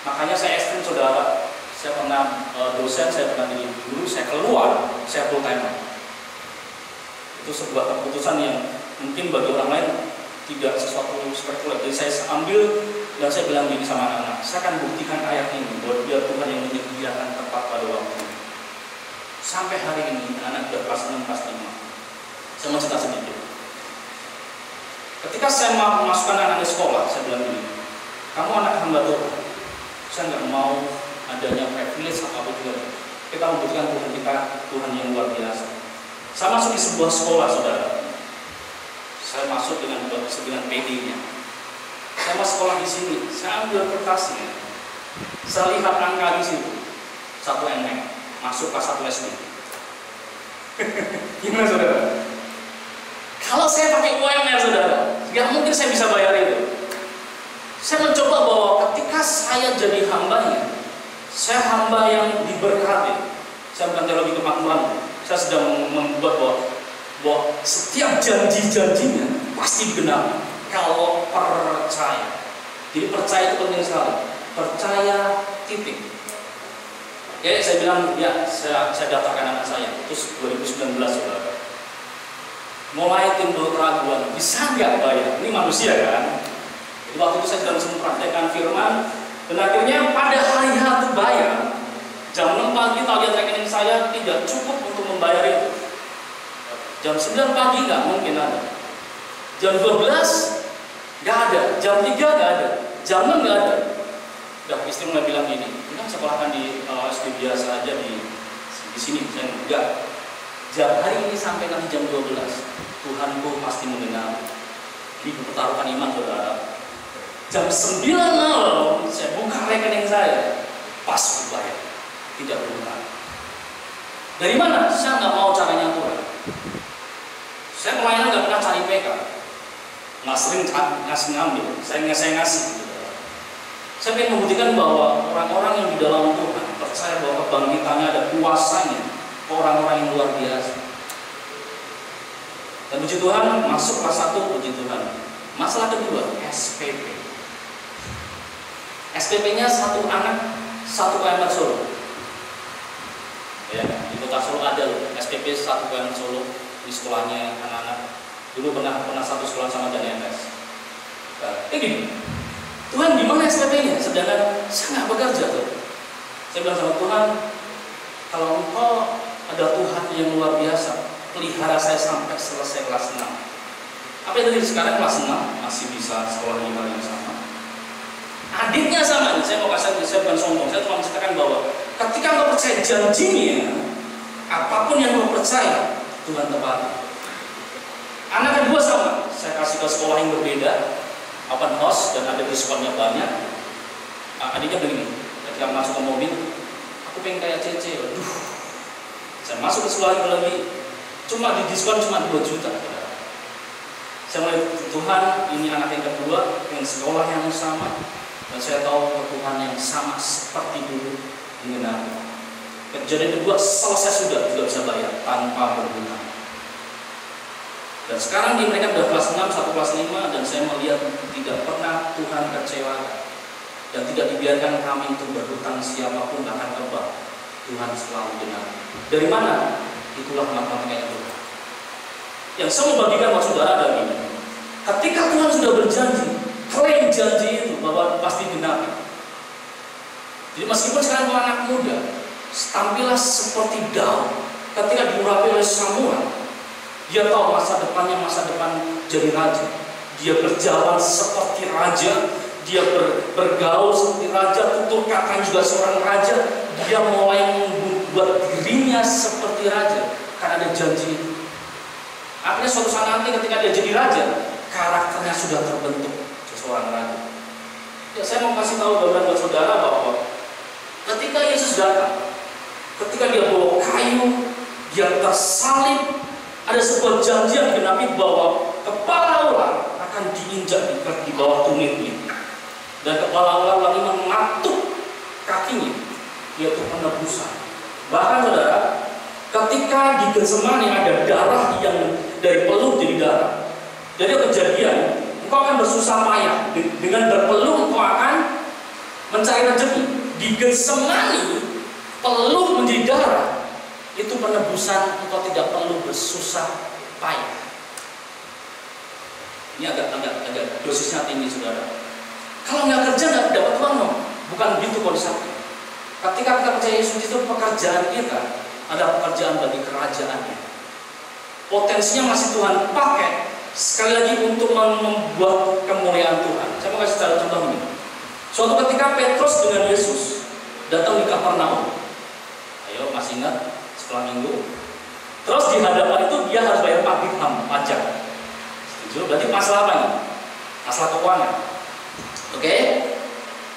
[SPEAKER 1] Makanya saya ekstrim saudara. Saya pernah dosen, saya pernah jadi guru, saya keluar, saya full timer. Itu sebuah keputusan yang mungkin bagi orang lain tidak sesuatu spektakuler. Jadi saya ambil Dan saya bilang gini sama anak-anak, saya akan buktikan ayat ini bahwa biar Tuhan yang menyediakan tepat pada waktu. Sampai hari ini anak sudah kelas 6, kelas 5. Saya mau cerita sedikit. Ketika saya mau memasukkan anak di sekolah, saya bilang gini, kamu anak hamba Tuhan. Saya nggak mau adanya privilege apapun juga. Kita membutuhkan Tuhan kita, Tuhan yang luar biasa. Saya masuk di sebuah sekolah, saudara. Saya masuk dengan PD-nya. Saya mau sekolah di sini, saya ambil kertasnya. Saya lihat angka di situ, 1 NM, masuk kelas 1 SD. Gimana saudara? Kalau saya pakai UMR saudara, nggak mungkin saya bisa bayar itu. Saya mencoba bahwa ketika saya jadi hambanya, saya hamba yang diberkati. Saya bukan teologi kemakmuran, saya sedang membuat bahwa setiap janji-janjinya pasti digenapi kalau percaya. Jadi percaya itu penting sekali. Percaya titik. Oke, saya bilang ya, saya daftarkan anak saya. Terus 2019 saudara. Mulai timbul keraguan, bisa nggak bayar? Ini manusia kan? Jadi waktu itu saya sedang mempraktekkan firman, dan akhirnya pada hari itu bayar. Jam 6 pagi tahu lihat rekening saya tidak cukup untuk membayar itu. Jam 9 pagi nggak mungkin ada. Jam 12 nggak ada. Jam 3 nggak ada. Jam 6 nggak ada. Udah istri mulai bilang gini, kita sekolahkan di SD biasa aja di sini. Saya enggak. Jam hari ini sampai nanti jam 12, Tuhanku pasti mengenal. Ini pertaruhan iman saudara. Jam 9 malam saya buka rekening saya, pas bayar, tidak berhutang. Dari mana? Saya nggak mau caranya Tuhan. Saya pelayanan nggak pernah cari PK, nggak sering ngasih ngambil. Saya ngasih. Saya ingin membuktikan bahwa orang-orang yang di dalam Tuhan percaya bahwa kebangkitannya ada kuasanya, orang-orang yang luar biasa. Dan puji Tuhan, masuk kelas 1, puji Tuhan. Masalah kedua, SPP. SPP-nya 1 anak, 1 UMR Solo. Ya, di kota Solo ada loh, SPP 1 UMR Solo di sekolahnya anak-anak. Dulu pernah satu sekolah sama JNS. Gini, Tuhan gimana SPP-nya? Sedangkan saya nggak bekerja tuh. Saya bilang sama Tuhan, kalau Engkau ada Tuhan yang luar biasa, pelihara saya sampai selesai kelas 6. Apa yang tadi sekarang kelas 6 masih bisa sekolah di hal yang sama. Adiknya sama, saya mau kasih, saya bukan sombong, saya cuma menceritakan bahwa ketika Engkau percaya janjinya, apapun yang Engkau percaya, Tuhan tepati. Anak kedua sama, saya kasih ke sekolah yang berbeda, open house dan ada diskonnya banyak. Adiknya begini, ketika masuk ke mobil, aku pengen kayak Cece, aduh. Saya masuk ke sekolah itu lagi, cuma di diskon cuma 2 juta. Saya mulai, Tuhan, ini anak yang kedua dengan sekolah yang sama, dan saya tahu Tuhan yang sama seperti dulu mengenal. Kejadian kedua selesai sudah bisa bayar tanpa berhutang. Dan sekarang mereka sudah kelas 6, 1 kelas 5, dan saya melihat tidak pernah Tuhan kecewakan dan tidak dibiarkan kami untuk berhutang siapapun akan kebal. Tuhan selalu benar. Dari mana? Itulah matematika Tuhan. Yang saya mau bagikan buat saudara adalah ini. Ketika Tuhan sudah berjanji, klaim janji itu bahwa pasti benar. Jadi meskipun sekarang anak muda, tampillah seperti Daud ketika diurapi oleh Samuel. Dia tahu masa depannya, masa depan jadi raja. Dia berjalan seperti raja, dia bergaul seperti raja, tutur kata juga seorang raja. Dia mulai membuat dirinya seperti raja karena ada janji itu. Akhirnya suatu saat nanti ketika dia jadi raja, karakternya sudah terbentuk seorang raja. Ya, saya mau kasih tahu gambaran buat saudara bahwa ketika Yesus datang, ketika dia bawa kayu, dia tersalib, ada sebuah janji yang digenapi bahwa kepala ular akan diinjak di bawah tumitnya, dan kepala ular lagi mengatuk kakinya, yaitu penebusan. Bahkan saudara, ketika di Getsemani ada darah yang dari peluh jadi darah. Jadi kejadian, engkau akan bersusah payah dengan berpeluh, engkau akan mencari rezeki. Di Getsemani peluh menjadi darah. Itu penebusan, engkau tidak perlu bersusah payah. Ini agak dosisnya tinggi saudara. Kalau nggak kerja nggak dapat uang dong. Bukan begitu konsepnya. Ketika kita percaya Yesus itu, pekerjaan kita ada pekerjaan bagi kerajaannya. Potensinya masih Tuhan pakai sekali lagi untuk membuat kemuliaan Tuhan. Saya mau kasih contoh ini. Suatu ketika Petrus dengan Yesus datang di Kapernaum. Ayo, masih ingat setelah minggu? Terus di hadapan itu dia harus bayar pajak. Setuju? Berarti masalah apa ini? Masalah keuangan. Oke?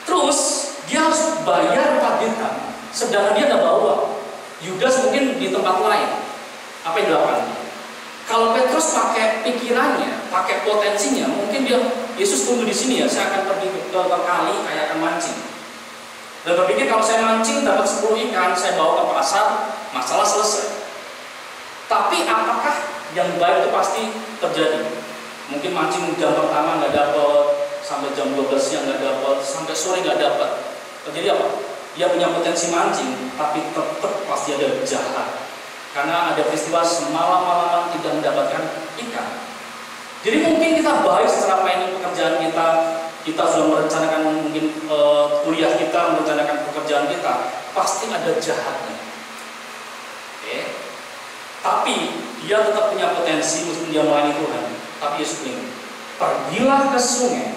[SPEAKER 1] Terus dia harus bayar pajak, sedangkan dia nggak bawa uang. Yudas mungkin di tempat lain. Apa yang dilakukan? Kalau Petrus pakai pikirannya, pakai potensinya, mungkin dia, Yesus tunggu di sini ya, saya akan pergi ke kali, kayak akan mancing. Dan berpikir kalau saya mancing dapat 10 ikan, saya bawa ke pasar, masalah selesai. Tapi apakah yang baik itu pasti terjadi? Mungkin mancing jam pertama nggak dapat, sampai jam 12 siang nggak dapat, sampai sore nggak dapat. Terjadi apa? Dia punya potensi mancing, tapi tetap pasti ada jahat. Karena ada peristiwa semalam-malaman tidak mendapatkan ikan. Jadi mungkin kita baik secara planning pekerjaan kita sudah merencanakan mungkin kuliah kita, merencanakan pekerjaan kita, pasti ada jahatnya. Oke. Tapi dia tetap punya potensi meskipun dia melayani Tuhan. Tapi Yesus bilang, pergilah ke sungai,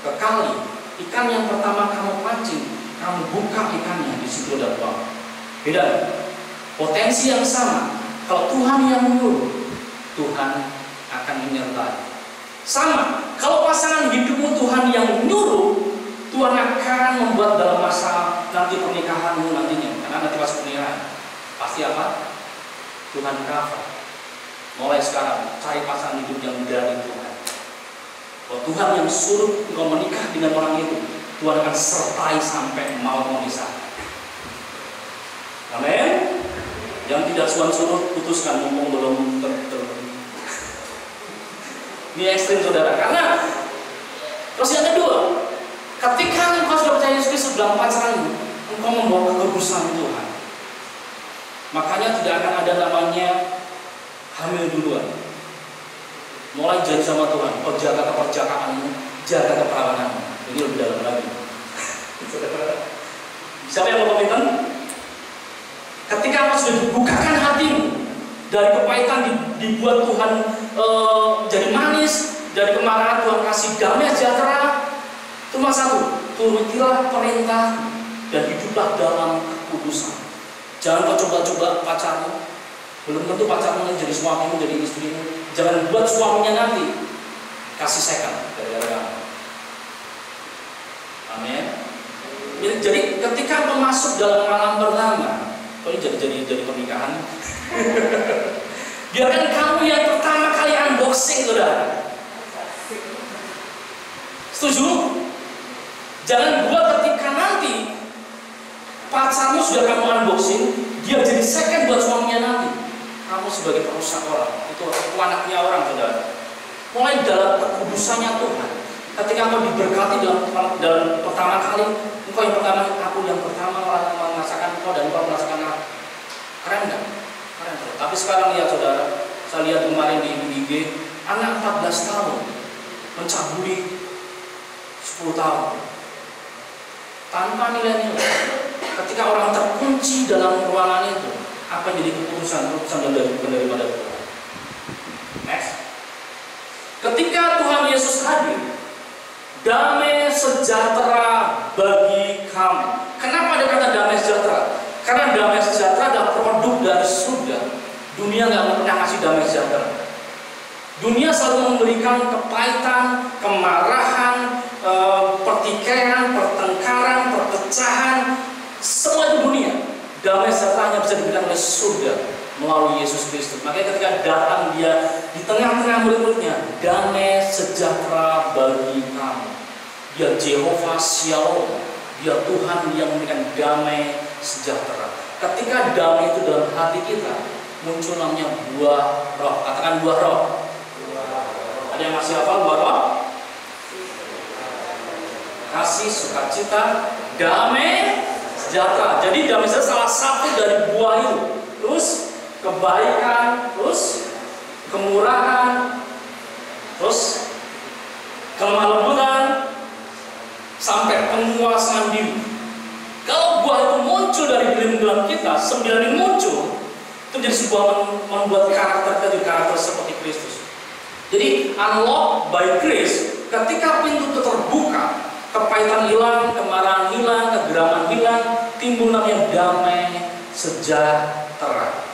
[SPEAKER 1] ke kali, ikan yang pertama kamu pancing, kamu buka ikannya, di situ ada uang. Beda. Potensi yang sama. Kalau Tuhan yang menyuruh, Tuhan akan menyertai. Sama. Kalau pasangan hidupmu Tuhan yang menyuruh, Tuhan akan membuat dalam masa nanti pernikahanmu nantinya. Karena nanti pas pernikahan, pasti apa? Tuhan cover. Mulai sekarang cari pasangan hidup yang dari Tuhan. Kalau Tuhan yang suruh engkau menikah dengan orang itu, Tuhan akan sertai sampai mau memisahkan. Amin. Yang tidak Tuhan suruh putuskan, mumpung belum ini ekstrim saudara. Karena terus yang kedua, ketika engkau sudah percaya Yesus Kristus dalam pacaran, engkau membawa kekudusan Tuhan. Makanya tidak akan ada namanya hamil duluan. Mulai jadi sama Tuhan, kau jaga keperjakaanmu, jaga keperawananmu. Ini lebih dalam lagi. Siapa yang mau komitmen? Ketika engkau sudah dibukakan hatimu, dari kepahitan dibuat Tuhan jadi manis, dari kemarahan Tuhan kasih damai sejahtera. Cuma satu, turutilah perintah dan hiduplah dalam kekudusan. Jangan kau coba-coba pacarmu, belum tentu pacarmu jadi suamimu, jadi istrimu. Jangan buat suaminya nanti kasih second gara-gara kamu. Amin. Jadi ketika kau masuk dalam malam pertama, ini jadi pernikahan. Biarkan kamu yang pertama kali unboxing, saudara. Setuju? Jangan buat ketika nanti pacarmu sudah kamu unboxing, dia jadi second buat suaminya nanti. Kamu sebagai perusak orang, itu anaknya orang, saudara. Mulai dalam kekudusannya Tuhan. Ketika engkau diberkati dalam pertama kali, engkau yang pertama, aku yang pertama orang yang merasakan engkau dan engkau merasakan aku. Keren enggak? Keren. Tapi sekarang lihat saudara, saya lihat kemarin di IG, anak 14 tahun mencabuli 10 tahun tanpa nilai-nilai. Ketika orang terkunci dalam ruangan itu, apa yang jadi keputusan daripada Tuhan. Next. Ketika Tuhan Yesus hadir, damai sejahtera bagi kamu. Kenapa ada kata damai sejahtera? Karena damai sejahtera adalah produk dari surga. Dunia nggak pernah kasih damai sejahtera. Dunia selalu memberikan kepahitan, kemarahan, pertikaian, pertengkaran, perpecahan. Semua itu dunia. Damai sejahtera hanya bisa diberikan oleh surga melalui Yesus Kristus. Makanya ketika datang dia di tengah-tengah murid-muridnya, damai sejahtera bagi kamu. Dia Jehovah Shalom, dia Tuhan yang memberikan damai sejahtera. Ketika damai itu dalam hati kita, muncul namanya buah roh. Katakan buah roh. Ada yang masih hafal buah roh? Kasih, sukacita, damai, sejahtera. Jadi damai sejahtera salah satu dari buah itu. Terus kebaikan, terus kemurahan, terus kelemah lembutan, dalam kita, 9 ini muncul, itu menjadi sebuah membuat karakter kita jadi karakter seperti Kristus. Jadi unlock by grace, ketika pintu itu terbuka, kepahitan hilang, kemarahan hilang, kegeraman hilang, timbul namanya damai sejahtera.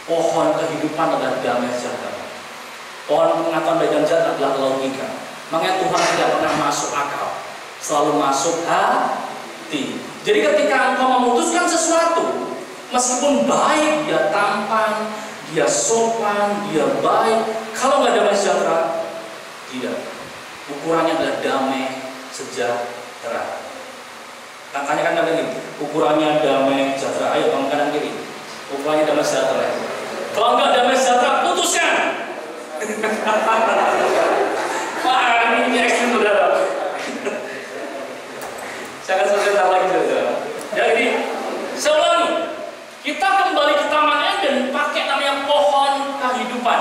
[SPEAKER 1] Pohon kehidupan adalah damai sejahtera. Pohon pengetahuan baik dan jahat adalah logika. Makanya Tuhan tidak pernah masuk akal, selalu masuk hati. Jadi ketika engkau memutuskan sesuatu, meskipun baik, dia tampan, dia sopan, dia baik, kalau nggak damai sejahtera, tidak. Ukurannya adalah damai sejahtera. Tanya kan lagi, ukurannya damai sejahtera. Ayo bang kanan kiri, ukurannya damai sejahtera. Kalau nggak damai sejahtera, putuskan. Wah, ini ekstrim saudara. Saya akan selesai lagi saudara. Jadi, saya ulangi, kita kembali ke Taman Eden pakai namanya pohon kehidupan.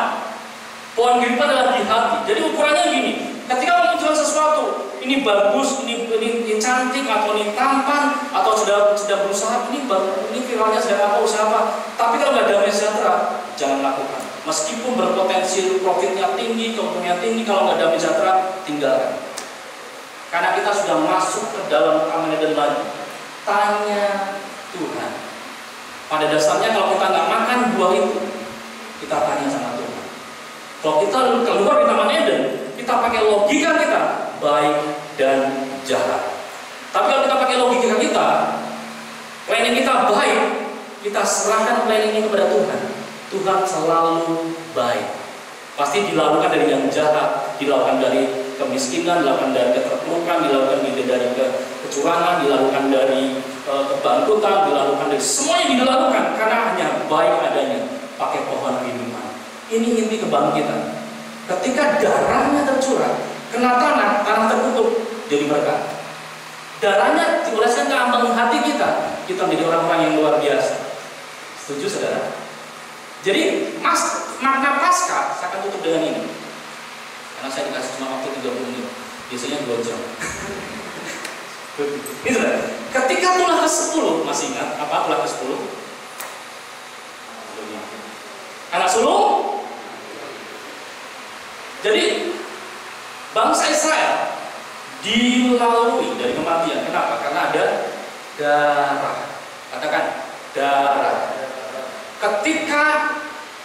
[SPEAKER 1] Pohon kehidupan adalah di hati. Jadi ukurannya gini, ketika memunculkan sesuatu, ini bagus, ini cantik, atau ini tampan, atau sudah berusaha, ini viralnya sedang apa, usaha apa. Tapi kalau nggak damai sejahtera, jangan lakukan. Meskipun berpotensi profitnya tinggi, keuntungannya tinggi, kalau nggak damai sejahtera, tinggalkan. Karena kita sudah masuk ke dalam Taman Eden lagi. Tanya Tuhan. Pada dasarnya kalau kita nggak makan buah itu, kita tanya sama Tuhan. Kalau kita keluar di Taman Eden, kita pakai logika kita, baik dan jahat. Tapi kalau kita pakai logika kita, planning kita baik, kita serahkan planning ini kepada Tuhan. Tuhan selalu baik. Pasti dilakukan dari yang jahat, dilakukan dari kemiskinan, dilakukan dari keterpurukan, dilakukan dari kecurangan, dilakukan dari kebangkrutan, dilakukan dari semuanya dilakukan karena hanya baik adanya. Pakai pohon kehidupan. Ini inti kebangkitan. Ketika darahnya tercurah, kena tanah tertutup, jadi berkat. Darahnya dioleskan ke ambang hati kita menjadi orang-orang yang luar biasa. Setuju saudara? Jadi makna Paskah saya akan tutup dengan ini. Karena saya dikasih cuma waktu 30 menit. Biasanya 2 jam. Ini saudara. Ketika tulah ke-10, masih ingat apa tulah ke-10? Anak sulung. Jadi bangsa Israel dilalui dari kematian. Kenapa? Karena ada darah. Katakan darah. Ketika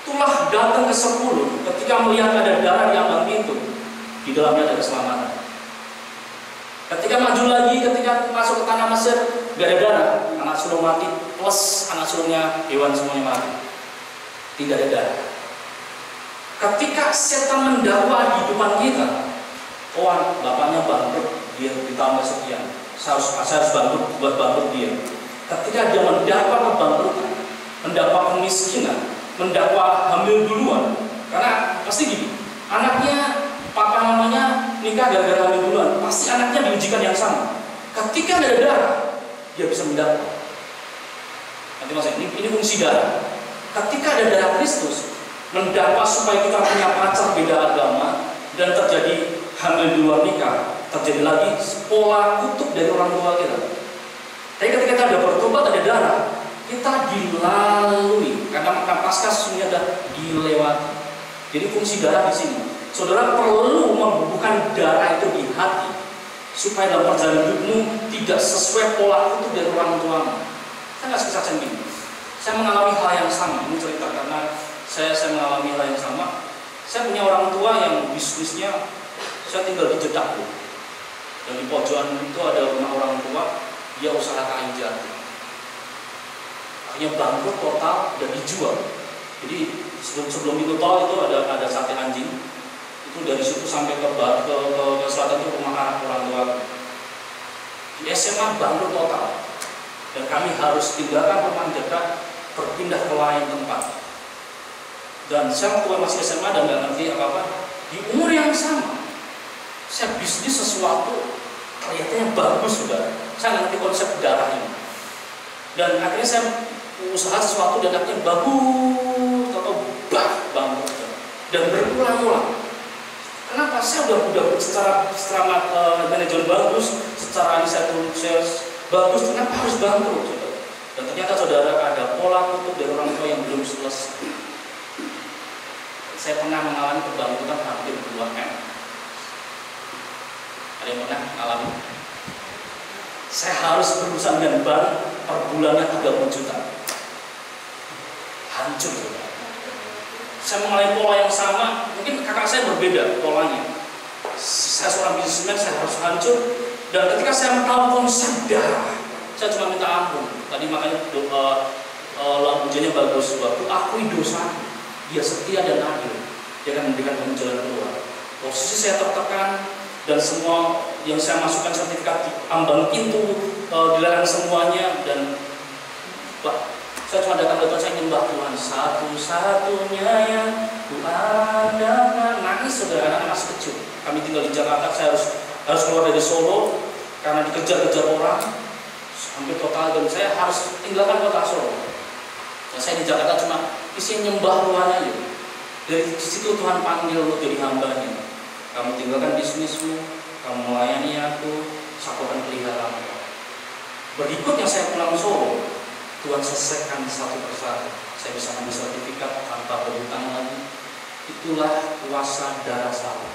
[SPEAKER 1] tulah datang ke-10, ketika melihat ada darah di ambang pintu, di dalamnya ada keselamatan. Ketika maju lagi, ketika masuk ke tanah Mesir, gak ada darah, anak sulung mati, plus anak sulungnya hewan semuanya mati. Tidak ada darah. Ketika setan mendakwa kehidupan kita, bapaknya bangkrut, dia ditambah sekian, saya harus bangkrut buat bangkrut dia. Ketika dia mendakwa kebangkrutan, mendakwa kemiskinan, mendakwa hamil duluan, karena pasti gini, anaknya papa mamanya nikah gara-gara hamil duluan, pasti anaknya diujikan yang sama. Ketika ada darah, dia bisa mendakwa. Nanti maksudnya ini fungsi darah. Ketika ada darah Kristus, mendakwa supaya kita punya pacar beda agama dan terjadi hamil duluan nikah, terjadi lagi pola kutub dari orang tua kita. Tapi ketika kita ada bertobat, ada darah, kita dilalui karena makna Paskah sesungguhnya ada dilewati. Jadi fungsi darah di sini. Saudara perlu membubuhkan darah itu di hati supaya dalam perjalanan hidupmu tidak sesuai pola kutub dari orang tuamu. Saya nggak kesaksian gini. Saya mengalami hal yang sama. Ini cerita karena saya mengalami hal yang sama. Saya punya orang tua yang bisnisnya, saya tinggal di Jeddah, dan di pojokan itu ada rumah orang tua, dia usaha kain jati. Akhirnya bangkrut total dan dijual. Jadi sebelum itu tol itu ada sate anjing. Itu dari situ sampai ke selatan itu rumah anak orang tua. Di SMA bangkrut total. Dan kami harus tinggalkan rumah Jeddah, berpindah ke lain tempat. Dan saya waktu masih SMA dan nggak ngerti apa-apa, di umur yang sama, saya bisnis sesuatu kelihatannya bagus sudah. Saya ngerti konsep darah ini. Dan akhirnya saya usaha sesuatu dan akhirnya bagus atau bangkrut dan berulang-ulang. Kenapa? Saya udah secara manajemen bagus, secara inisiatif sales bagus, kenapa harus bangkrut? Dan ternyata saudara ada pola kutub dari orang tua yang belum selesai. Saya pernah mengalami kebangkrutan hampir 2M. Ada yang pernah mengalami? Saya harus berurusan dengan bank per bulannya 30 juta. Hancur, saudara. Saya mengalami pola yang sama, mungkin kakak saya berbeda polanya. Saya seorang bisnismen, saya harus hancur. Dan ketika saya tahu konsep darah, saya cuma minta ampun. Tadi makanya lagu pujiannya bagus, waktu akui dosa, Dia setia dan adil, Dia akan memberikan kamu jalan keluar. Posisi saya tertekan dan semua yang saya masukkan sertifikat di ambang pintu, dilarang semuanya, dan saya cuma datang ke Tuhan, saya nyembah Tuhan, satu-satunya yang kuandalkan. Nangis saudara, anak-anak masih kecil. Kami tinggal di Jakarta, saya harus keluar dari Solo karena dikejar-kejar orang, hampir total, dan saya harus tinggalkan kota Solo. Dan saya di Jakarta cuma isi nyembah Tuhan aja. Dari situ Tuhan panggil untuk jadi hambanya. Kamu tinggalkan bisnismu, kamu melayani aku, aku akan pelihara kamu. Berikutnya saya pulang ke Solo, Tuhan selesaikan satu persatu. Saya bisa ambil sertifikat tanpa berhutang lagi. Itulah kuasa darah salib.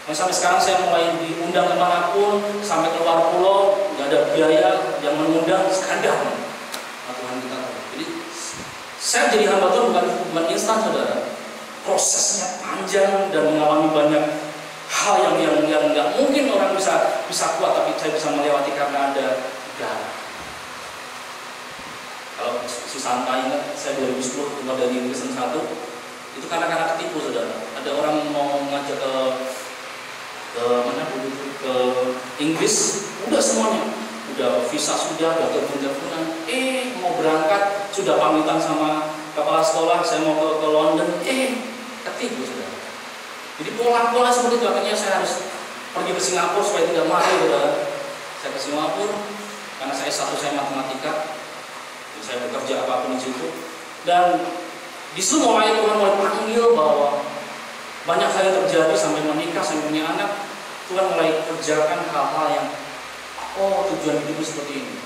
[SPEAKER 1] Nah, sampai sekarang saya mulai diundang kemanapun, sampai keluar pulau, nggak ada biaya yang mengundang, sekadar. Nah, Tuhan kita tahu. Jadi saya jadi hamba Tuhan bukan instan, saudara. Prosesnya panjang dan mengalami banyak hal yang nggak mungkin orang bisa kuat, tapi saya bisa melewati karena ada darah. Kalau si santai ingat, saya 2010 keluar dari Kristen 1, itu karena ketipu, saudara. Ada orang mau ngajak ke mana dulu, ke Inggris, udah semuanya, udah visa sudah, udah telepon-teleponan, mau berangkat, sudah pamitan sama kepala sekolah, saya mau ke London, ketipu, saudara. Jadi pola-pola seperti itu, akhirnya saya harus pergi ke Singapura supaya tidak marah, saudara. Saya ke Singapura karena saya matematika. Saya bekerja apapun di situ, dan di situ mulai Tuhan mulai panggil bahwa banyak hal yang terjadi sampai menikah, sampai punya anak. Tuhan mulai kerjakan hal-hal yang tujuan hidupnya seperti ini.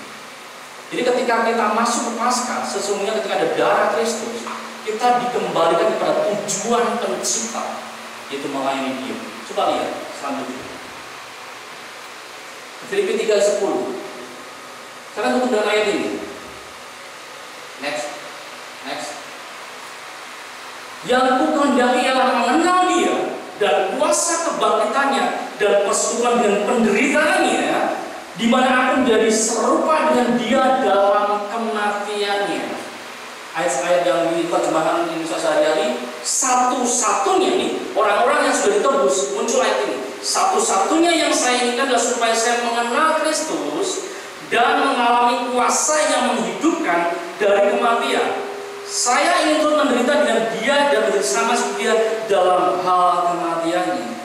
[SPEAKER 1] Jadi ketika kita masuk ke Paskah, sesungguhnya ketika ada darah Kristus, kita dikembalikan kepada tujuan pencipta, yaitu melayani Dia. Coba lihat selanjutnya, Filipi 3:10. Sekarang tutup dengan ayat ini. Next. Yang kukehendaki ialah mengenal Dia dan kuasa kebangkitannya dan persekutuan dengan penderitaannya, di mana aku menjadi serupa dengan Dia dalam kematiannya. Ayat-ayat yang di terjemahan Indonesia sehari-hari, satu-satunya nih orang-orang yang sudah ditebus, muncul ayat ini. Satu-satunya yang saya inginkan adalah supaya saya mengenal Kristus dan mengalami kuasa yang menghidupkan dari kematian. Saya ingin turut menderita dengan Dia dan menjadi sama seperti Dia dalam hal kematiannya.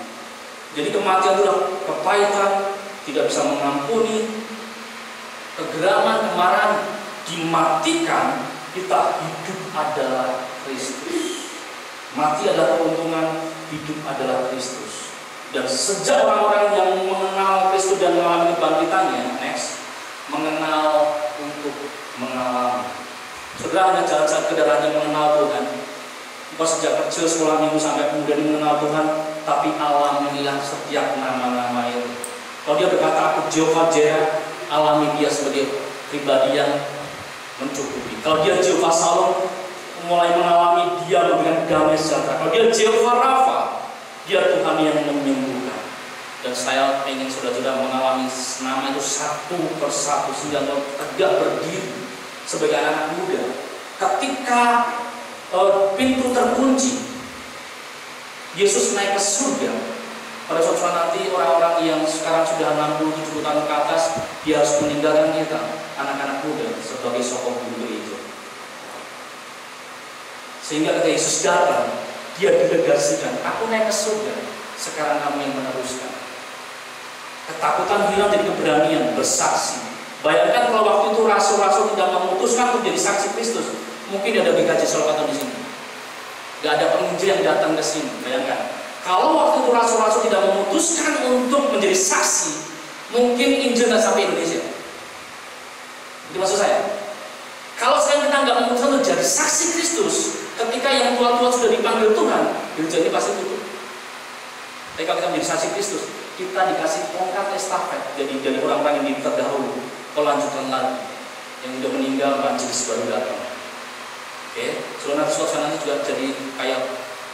[SPEAKER 1] Jadi kematian itu adalah kepahitan, tidak bisa mengampuni, kegeraman, kemarahan, dimatikan. Kita hidup adalah Kristus. Mati adalah keuntungan, hidup adalah Kristus. Dan sejak orang-orang yang mengenal Kristus dan mengalami kebangkitannya, mengenal untuk mengalami. Saudara hanya jalan sekedar hanya mengenal Tuhan. Engkau sejak kecil sekolah minggu sampai kemudian mengenal Tuhan, tapi alamilah setiap nama-nama itu. Kalau dia berkata aku Jehovah Jireh, alami dia sebagai pribadi yang mencukupi. Kalau dia Jehovah Shalom, mulai mengalami dia memberikan damai sejahtera. Kalau dia Jehovah Rafa, dia Tuhan yang menyembuhkan. Dan saya ingin saudara-saudara mengalami nama itu satu persatu sehingga tegak berdiri sebagai anak muda. Ketika pintu terkunci, Yesus naik ke surga. Pada suatu saat nanti orang-orang yang sekarang sudah 60-70 tahun ke atas, dia harus meninggalkan kita, anak-anak muda, sebagai sokong guru gereja. Sehingga ketika Yesus datang, dia dilegasikan, aku naik ke surga, sekarang kamu yang meneruskan. Ketakutan hilang jadi keberanian, bersaksi. Bayangkan kalau waktu itu rasul-rasul tidak memutuskan untuk jadi saksi Kristus, mungkin ada BKJ Solokaton di sini. Gak ada penginjil yang datang ke sini. Bayangkan, kalau waktu itu rasul-rasul tidak memutuskan untuk menjadi saksi, mungkin Injil tidak sampai Indonesia. Itu maksud saya. Kalau sekarang kita nggak memutuskan untuk jadi saksi Kristus, ketika yang tua-tua sudah dipanggil Tuhan, gereja ini pasti tutup. Tapi kalau kita menjadi saksi Kristus, kita dikasih tongkat estafet, jadi orang-orang yang terdahulu, melanjutkan lagi. Yang sudah meninggal, majelis baru datang. Oke, nanti suasana nanti juga jadi kayak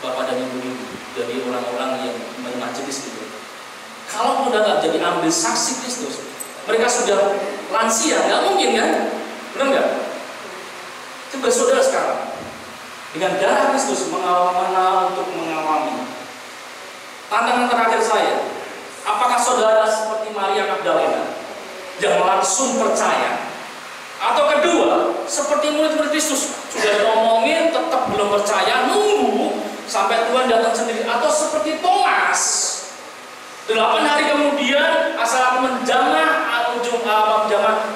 [SPEAKER 1] bapak dan ibu-ibu, jadi orang-orang yang majelis gitu. Kalau udah nggak jadi ambil saksi Kristus, mereka sudah lansia, nggak mungkin kan? Benar nggak? Coba saudara sekarang dengan darah Kristus mengawal untuk mengawali. Tantangan terakhir saya, apakah saudara seperti Maria Magdalena yang langsung percaya? Atau kedua, seperti murid-murid Kristus, sudah diomongin tetap belum percaya, nunggu sampai Tuhan datang sendiri? Atau seperti Thomas, 8 hari kemudian asal aku menjamah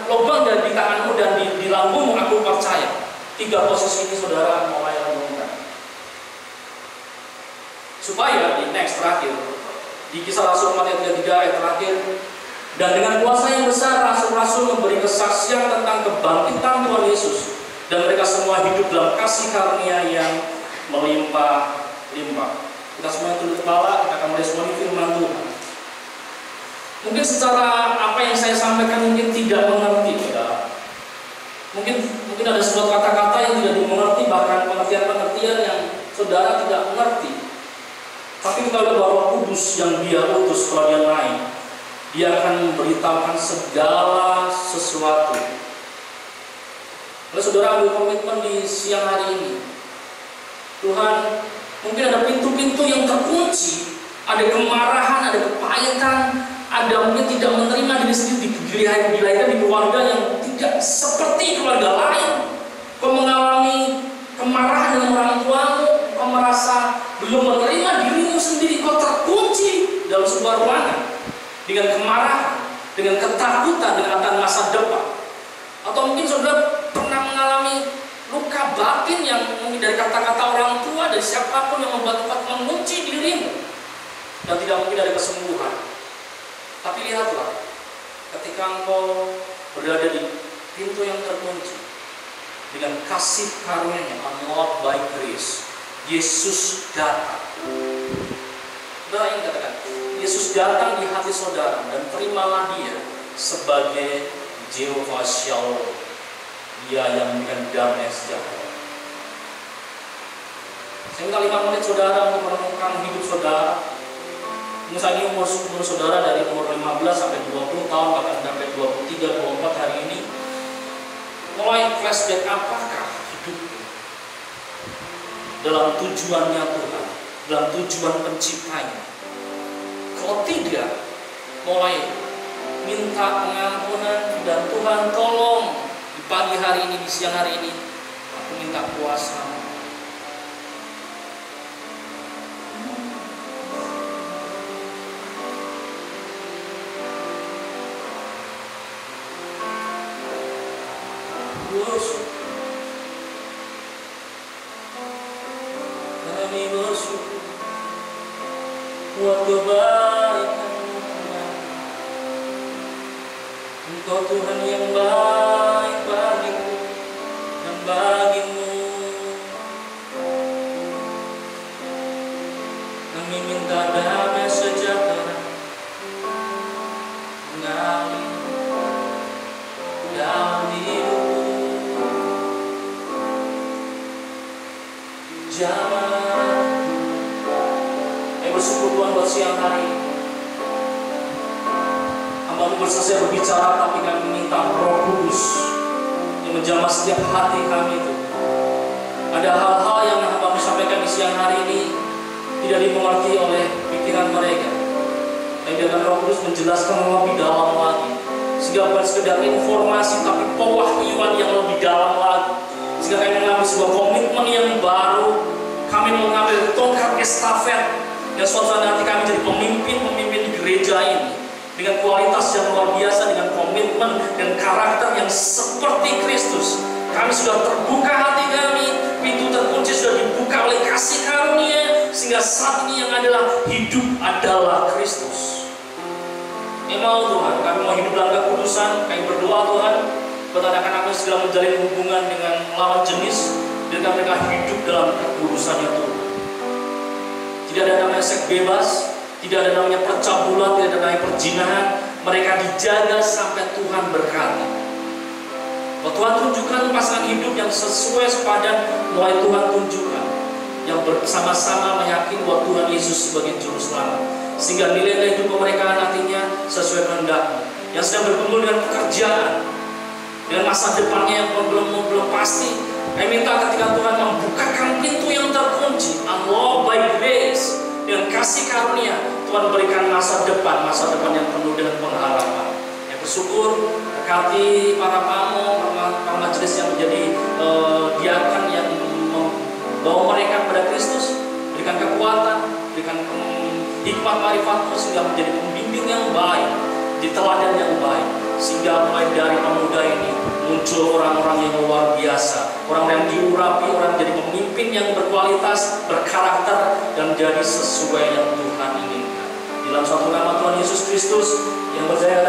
[SPEAKER 1] lubang dan di tanganmu dan di lambungmu aku percaya. 3 posisi ini saudara mulai lakukan. Supaya di next terakhir, di Kisah Rasul Matius 3 ayat terakhir, dan dengan kuasa yang besar rasul-rasul memberi kesaksian tentang kebangkitan Tuhan Yesus, dan mereka semua hidup dalam kasih karunia yang melimpah-limpah. Kita semua tunduk kepala, kita akan meresponi firman Tuhan. Mungkin secara apa yang saya sampaikan mungkin tidak mengerti, saudara. Mungkin ada sebuah kata-kata yang tidak dimengerti, bahkan pengertian-pengertian yang saudara tidak mengerti. Tapi kalau Roh Kudus yang Dia utus kalau Dia naik, Dia akan memberitahukan segala sesuatu. Lalu saudara ambil komitmen di siang hari ini. Tuhan, mungkin ada pintu-pintu yang terkunci, ada kemarahan, ada kepahitan, ada mungkin tidak menerima diri sendiri, dilahirkan di keluarga yang tidak seperti keluarga lain. Kau mengalami kemarahan dengan orang tuamu, kau merasa belum menerima dirimu sendiri, kau terkunci dalam sebuah ruangan dengan kemarahan, dengan ketakutan, dengan akan masa depan. Atau mungkin saudara pernah mengalami luka batin yang mungkin dari kata-kata orang tua, dari siapapun yang membuat mengunci dirimu, dan tidak mungkin ada kesembuhan. Tapi lihatlah, ketika engkau berada di pintu yang terkunci, dengan kasih karunia-Nya, unlocked by grace, Yesus datang. Saudara yang katakan, Yesus datang di hati saudara, dan terimalah Dia sebagai Jehovah Shalom, Dia yang memberikan damai sejahtera. Saya minta 5 menit saudara untuk merenungkan hidup saudara. Misalnya umur saudara dari umur 15 sampai 20 tahun, bahkan sampai 23-24 hari ini, mulai flashback apakah hidup dalam tujuannya Tuhan, dalam tujuan penciptanya. Kalau tidak, mulai minta pengampunan, dan Tuhan tolong di pagi hari ini, di siang hari ini, aku minta kuasa. Kami bersyukur buat kebaikan-Mu, Engkau Tuhan yang baik bagiku dan bagimu. Kami minta damai sejahtera mengalir dalam hidupku. Jangan bersyukur Tuhan buat siang hari. Hamba-Mu berselesai berbicara, tapi kami minta Roh Kudus yang menjamah setiap hati kami itu. Ada hal-hal yang Hamba-Mu sampaikan di siang hari ini tidak dimengerti oleh pikiran mereka, tapi biarkan Roh Kudus menjelaskan lebih dalam lagi, sehingga bukan sekedar informasi, tapi pewahyuan yang lebih dalam lagi, sehingga kami mengambil sebuah komitmen yang baru. Kami mengambil tongkat estafet yang suatu nanti kami jadi pemimpin di gereja ini dengan kualitas yang luar biasa, dengan komitmen dan karakter yang seperti Kristus. Kami sudah terbuka hati kami, pintu terkunci sudah dibuka oleh kasih karunia, sehingga saat ini yang adalah hidup adalah Kristus. Mau Tuhan, kami mau hidup dalam kekudusan. Kami berdoa Tuhan, buat anak-anak yang sedang menjalin hubungan dengan lawan jenis, biarkan mereka hidup dalam kekudusannya Tuhan. Tidak ada namanya seks bebas, tidak ada namanya percabulan, tidak ada namanya perzinahan. Mereka dijaga sampai Tuhan berkati. Bahwa Tuhan tunjukkan pasangan hidup yang sesuai sepadan, mulai Tuhan tunjukkan, yang bersama-sama meyakini bahwa Tuhan Yesus sebagai Juru Selamat, sehingga nilai hidup mereka nantinya sesuai kehendak-Mu. Yang sedang bergumul dengan pekerjaan, dengan masa depannya yang belum pasti, saya minta ketika Tuhan membukakan pintu yang terkunci, unlocked by grace, dengan kasih karunia, Tuhan berikan masa depan yang penuh dengan pengharapan. Yang bersyukur, berkati para pamo, para majelis yang menjadi diakan yang membawa mereka kepada Kristus, berikan kekuatan, berikan hikmat marifat sehingga menjadi pembimbing yang baik, di teladan yang baik, sehingga mulai dari pemuda ini muncul orang-orang yang luar biasa, orang yang diurapi, orang jadi pemimpin yang berkualitas, berkarakter, dan jadi sesuai yang Tuhan inginkan. Dalam suatu nama Tuhan Yesus Kristus yang berjaya